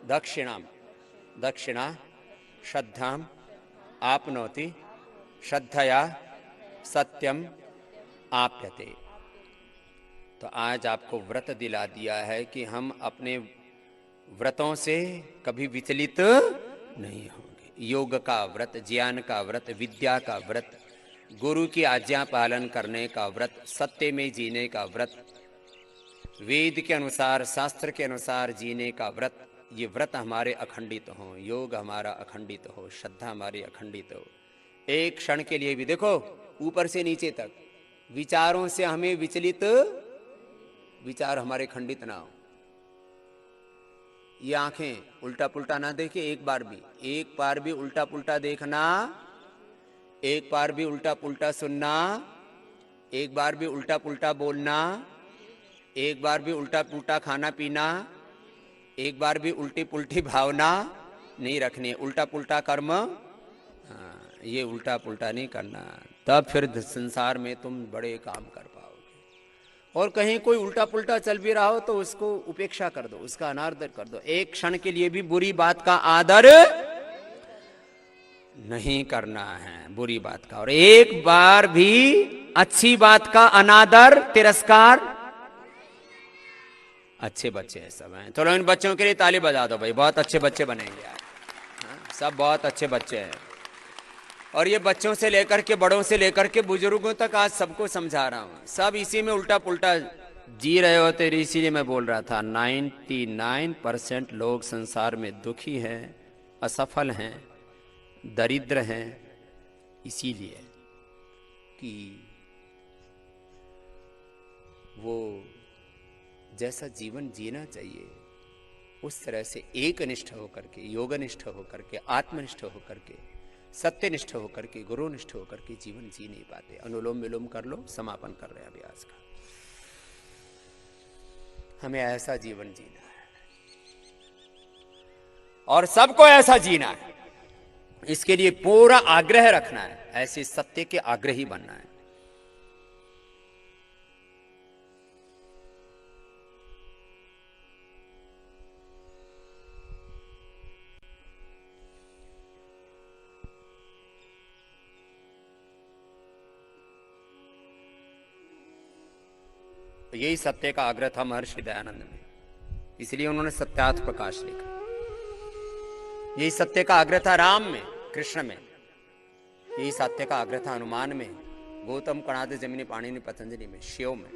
A: दक्षिणाम दक्षिणा श्रद्धाम आपनोति श्रद्धया सत्यम आप्यते। तो आज आपको व्रत दिला दिया है कि हम अपने व्रतों से कभी विचलित नहीं होंगे। योग का व्रत, ज्ञान का व्रत, विद्या का व्रत, गुरु की आज्ञा पालन करने का व्रत, सत्य में जीने का व्रत, वेद के अनुसार शास्त्र के अनुसार जीने का व्रत। ये व्रत हमारे अखंडित हो, योग हमारा अखंडित हो, श्रद्धा हमारी अखंडित हो। एक क्षण के लिए भी देखो, ऊपर से नीचे तक विचारों से हमें विचलित, विचार हमारे खंडित ना हो। ये आंखें उल्टा पुल्टा ना देखे एक बार भी उल्टा पुल्टा देखना, एक बार भी उल्टा पुल्टा सुनना, एक बार भी उल्टा पुल्टा बोलना, एक बार भी उल्टा पुल्टा खाना पीना, एक बार भी उल्टी पुल्टी भावना नहीं रखनी। उल्टा पुल्टा कर्म, ये उल्टा पुल्टा नहीं करना, तब फिर संसार में तुम बड़े काम कर पाओगे। और कहीं कोई उल्टा पुल्टा चल भी रहा हो तो उसको उपेक्षा कर दो, उसका अनादर कर दो। एक क्षण के लिए भी बुरी बात का आदर नहीं करना है, बुरी बात का। और एक बार भी अच्छी बात का अनादर, तिरस्कार। अच्छे बच्चे हैं सब हैं। चलो इन बच्चों के लिए ताली बजा दो भाई, बहुत अच्छे बच्चे बनेंगे आज। सब बहुत अच्छे बच्चे हैं। और ये बच्चों से लेकर के बड़ों से लेकर के बुजुर्गों तक आज सबको समझा रहा हूं। सब इसी में उल्टा पुल्टा जी रहे होते, इसीलिए मैं बोल रहा था 99% लोग संसार में दुखी हैं, असफल हैं, दरिद्र हैं, इसीलिए कि वो जैसा जीवन जीना चाहिए उस तरह से एकनिष्ठ होकर के, योगनिष्ठ होकर के, आत्मनिष्ठ होकर के, सत्यनिष्ठ होकर के, गुरुनिष्ठ होकर के जीवन जी नहीं पाते। अनुलोम विलोम कर लो, समापन कर रहे हैं अभ्यास का। हमें ऐसा जीवन जीना है और सबको ऐसा जीना है। इसके लिए पूरा आग्रह रखना है, ऐसे सत्य के आग्रही बनना है। यही सत्य का आग्रह था महर्षि दयानंद में, इसलिए उन्होंने सत्यार्थ प्रकाश लिखा। यही सत्य का आग्रह था राम में, कृष्ण में। यही सत्य का आग्रह था हनुमान में, गौतम, कणाद, जमिनी, पाणिनि, पतंजलि में, शिव में,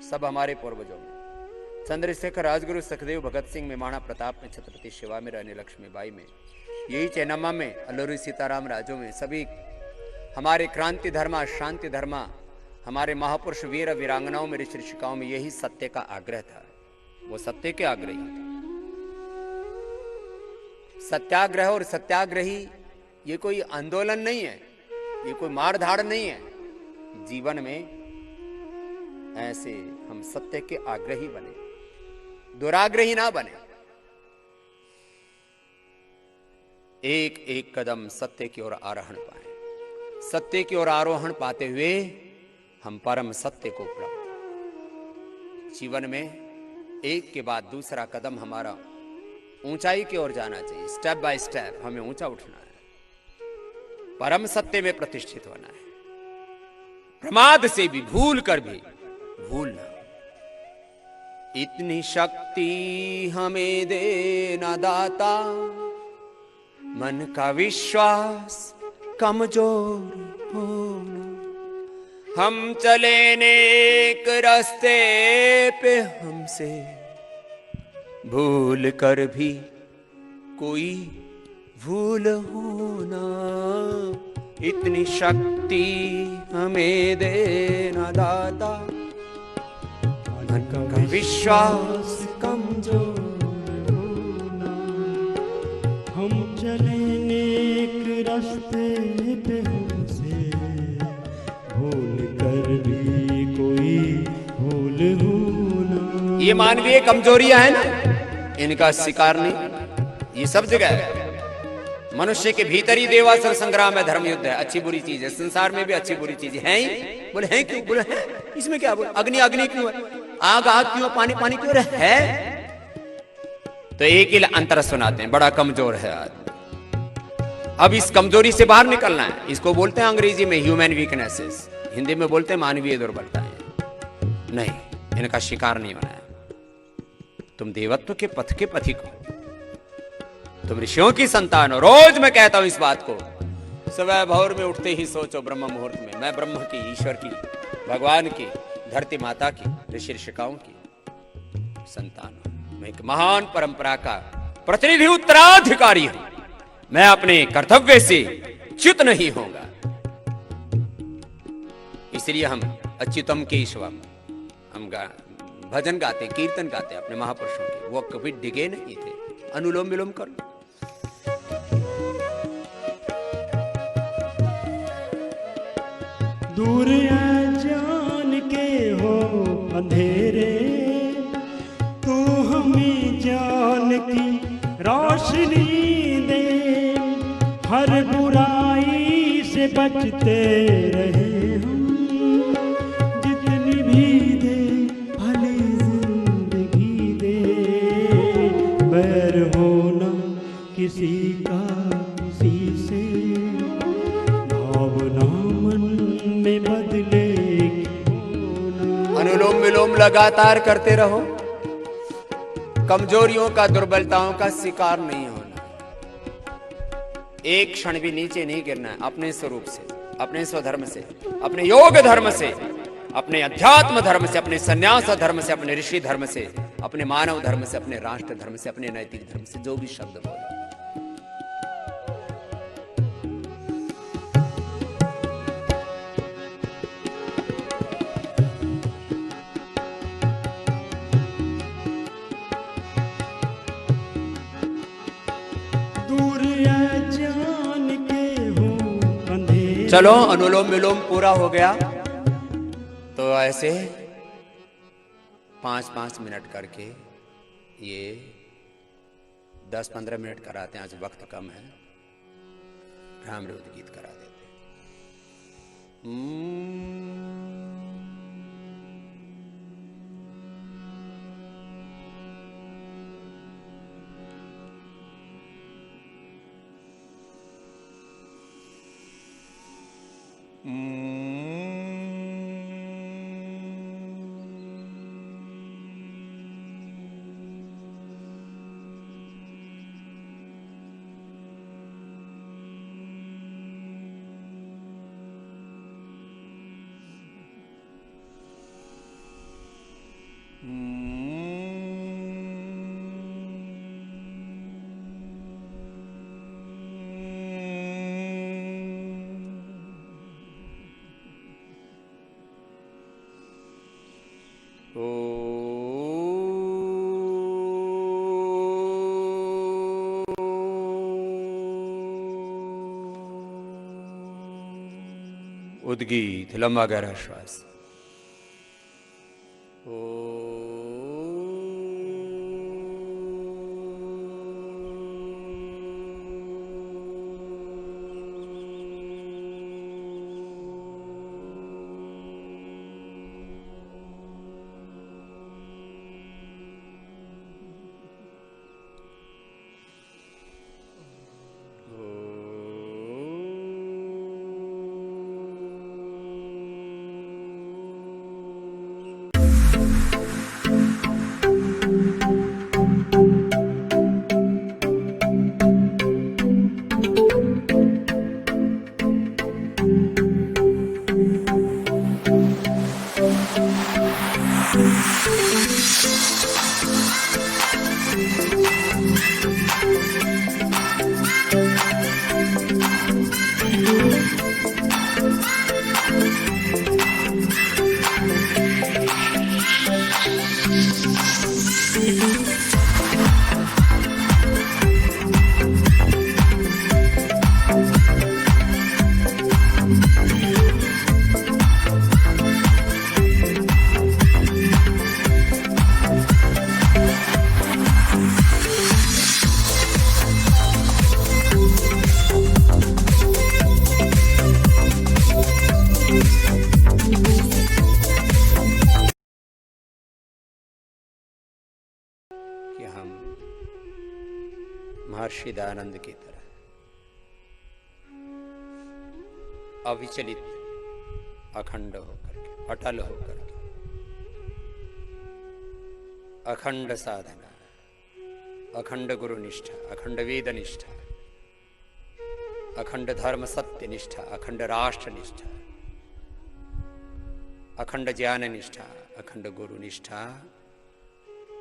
A: सब हमारे पूर्वजों में। चंद्रशेखर, राजगुरु, सुखदेव, भगत सिंह में, महाराणा प्रताप में, छत्रपति शिवा में, रानी लक्ष्मीबाई में, यही चेन्नम्मा में, अल्लूरी सीताराम राजू में, सभी हमारे क्रांति धर्मा, शांति धर्मा, हमारे महापुरुष वीर वीरांगनाओं में, ऋषि ऋषिकाओं में यही सत्य का आग्रह था। वो सत्य के आग्रही थे। सत्याग्रह और सत्याग्रही ये कोई आंदोलन नहीं है, ये कोई मारधाड़ नहीं है। जीवन में ऐसे हम सत्य के आग्रही बने, दुराग्रही ना बने। एक एक कदम सत्य की ओर आरोहण पाए। सत्य की ओर आरोहण पाते हुए हम परम सत्य को प्राप्त। जीवन में एक के बाद दूसरा कदम हमारा ऊंचाई की ओर जाना चाहिए। स्टेप बाय स्टेप हमें ऊंचा उठना है, परम सत्य में प्रतिष्ठित होना है। प्रमाद से भी, भूल कर भी भूलना। इतनी शक्ति हमें देना दाता, मन का विश्वास कमजोर होना। हम चले नेक रास्ते पे, हमसे भूल कर भी कोई भूल होना। इतनी शक्ति हमें देना दाता, मन का विश्वास कमजोर होना।
B: हम चले नेक रास्ते पे, हमसे भूल कर भी कोई भूल होना।
A: ये मानवीय कमजोरियां है ना, इनका शिकार नहीं। ये सब जगह है। मनुष्य के भीतर ही देवासुर संग्राम है, धर्म युद्ध है, अच्छी बुरी चीज है। संसार में भी अच्छी बुरी चीज है ही। बोले हैं क्यों? बोले हैं, इसमें क्या? बोले अग्नि अग्नि क्यों है, आग आग क्यों, पानी पानी क्यों है? तो एक ही अंतर सुनाते हैं, बड़ा कमजोर है आदमी। अब इस कमजोरी से बाहर निकलना है। इसको बोलते हैं अंग्रेजी में ह्यूमन वीकनेसेस, हिंदी में बोलते हैं मानवीय दुर्बलताएं। नहीं, इनका शिकार नहीं होना है। तुम देवत्व के पथ के पथिक हो, तुम ऋषियों की संतान हो। रोज मैं कहता हूं इस बात को। सुबह भोर में उठते ही सोचो ब्रह्म मुहूर्त में, मैं ब्रह्म की, ईश्वर की, भगवान की, धरती माता की, ऋषि ऋषिकाओं की संतान हूं। मैं एक महान परंपरा का प्रतिनिधि, उत्तराधिकारी हूं। मैं अपने कर्तव्य से च्युत नहीं होगा। इसलिए हम अच्युतम केशवम, हम भजन गाते, कीर्तन गाते अपने महापुरुषों के। वो कभी डिगे नहीं थे। अनुलोम विलोम करो।
B: दूर जान के हो अंधेरे, तू हमें जान की रोशनी दे। हर बुराई से बचते रहे हम, जितनी भी दे भली जिंदगी दे। बैर होना किसी का किसी से, भावना मन में बदले।
A: अनुलोम विलोम लगातार करते रहो। कमजोरियों का, दुर्बलताओं का शिकार नहीं होना। एक क्षण भी नीचे नहीं गिरना है। अपने स्वरूप से, अपने स्वधर्म से, अपने योग धर्म से, अपने अध्यात्म धर्म से, अपने संन्यास धर्म से, अपने ऋषि धर्म से, अपने मानव धर्म से, अपने राष्ट्र धर्म से, अपने नैतिक धर्म से, जो भी शब्द बोलो। चलो अनुलोम विलोम पूरा हो गया तो ऐसे 5-5 मिनट करके ये 10-15 मिनट कराते हैं, आज वक्त कम है, भ्रामरी उद्गीत करा देते उद्गीत, लंबा गहरा श्वास। कि हम महर्षि दयानंद की तरह अविचलित, अखंड होकर के, अटल होकर के, अखंड साधना, अखंड गुरु निष्ठा, अखंड वेद निष्ठा, अखंड धर्म सत्य निष्ठा, अखंड राष्ट्र निष्ठा, अखंड ज्ञान निष्ठा, अखंड गुरु निष्ठा,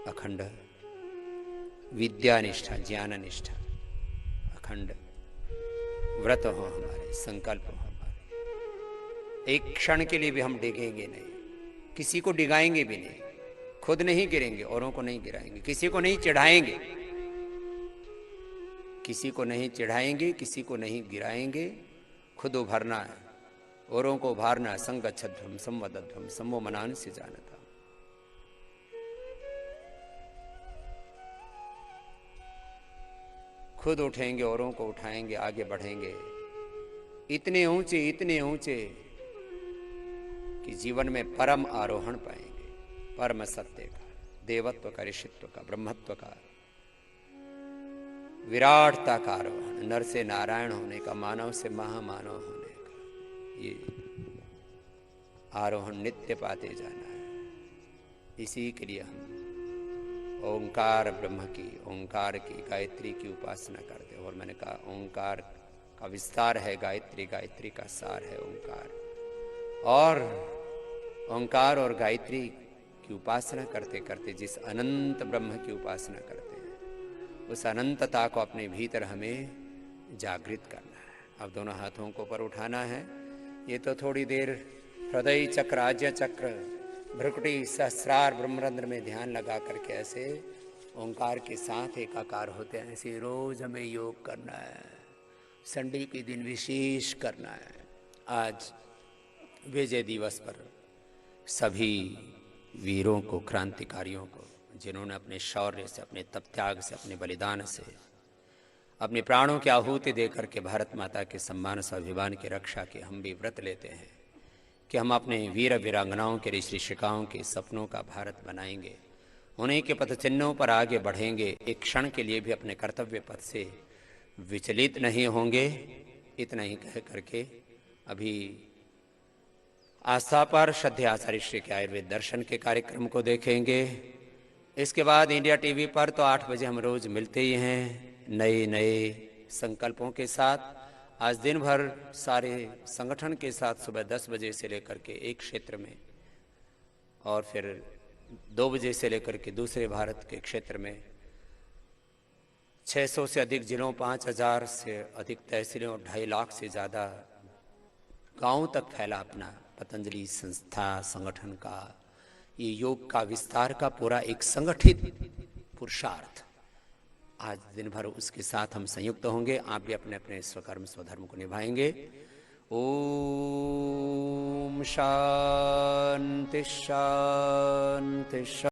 A: अखंड विद्या निष्ठा, ज्ञान निष्ठा, अखंड व्रत हो हमारे, संकल्प हो हमारे। एक क्षण के लिए भी हम डिगेंगे नहीं, किसी को डिगाएंगे भी नहीं, खुद नहीं गिरेंगे, औरों को नहीं गिराएंगे, किसी को नहीं चिढ़ाएंगे, किसी को नहीं चिढ़ाएंगे, किसी को नहीं गिराएंगे, खुद उभरना है, औरों को उभारना है। संगच्छध्वम संवदध्वम सम्मो मनान से जानता। खुद उठेंगे, औरों को उठाएंगे, आगे बढ़ेंगे, इतने ऊंचे कि जीवन में परम आरोहण पाएंगे, परम सत्य का, देवत्व का, ऋषित्व का, ब्रह्मत्व का, विराटता का आरोहण, नर से नारायण होने का, मानव से महामानव होने का, ये आरोहण नित्य पाते जाना है। इसी के लिए हम ओंकार ब्रह्म की, ओंकार की, गायत्री की उपासना करते हैं। और मैंने कहा ओंकार का विस्तार है गायत्री, गायत्री का सार है ओंकार। और ओंकार और गायत्री की उपासना करते करते जिस अनंत ब्रह्म की उपासना करते हैं, उस अनंतता को अपने भीतर हमें जागृत करना है। अब दोनों हाथों को ऊपर उठाना है। ये तो थोड़ी देर हृदय चक्र, आज्य चक्र, भ्रुकुटी, सहस्रार, ब्रह्मरंध्र में ध्यान लगा करके ऐसे ओंकार के साथ एकाकार होते हैं। ऐसे रोज हमें योग करना है, संडे के दिन विशेष करना है, आज विजय दिवस पर सभी वीरों को, क्रांतिकारियों को, जिन्होंने अपने शौर्य से, अपने तप त्याग से, अपने बलिदान से, अपने प्राणों की आहुति देकर के भारत माता के सम्मान स्वाभिमान की रक्षा के हम भी व्रत लेते हैं कि हम अपने वीर वीरांगनाओं के, ऋषि शिकाओं के सपनों का भारत बनाएंगे, उन्हीं के पथ चिन्हों पर आगे बढ़ेंगे, एक क्षण के लिए भी अपने कर्तव्य पथ से विचलित नहीं होंगे। इतना ही कह करके अभी आस्था पर श्रद्धेय आचार्य श्री के आयुर्वेद दर्शन के कार्यक्रम को देखेंगे। इसके बाद इंडिया टीवी पर तो 8 बजे हम रोज मिलते ही हैं नए नए संकल्पों के साथ। आज दिन भर सारे संगठन के साथ सुबह 10 बजे से लेकर के एक क्षेत्र में और फिर 2 बजे से लेकर के दूसरे भारत के क्षेत्र में 600 से अधिक जिलों, 5000 से अधिक तहसीलों, 2.5 लाख से ज़्यादा गांवों तक फैला अपना पतंजलि संस्था संगठन का ये योग का विस्तार का पूरा एक संगठित पुरुषार्थ। आज दिन भर उसके साथ हम संयुक्त होंगे। आप भी अपने अपने स्वकर्म स्वधर्म को निभाएंगे। ओम शांति शांति शांति।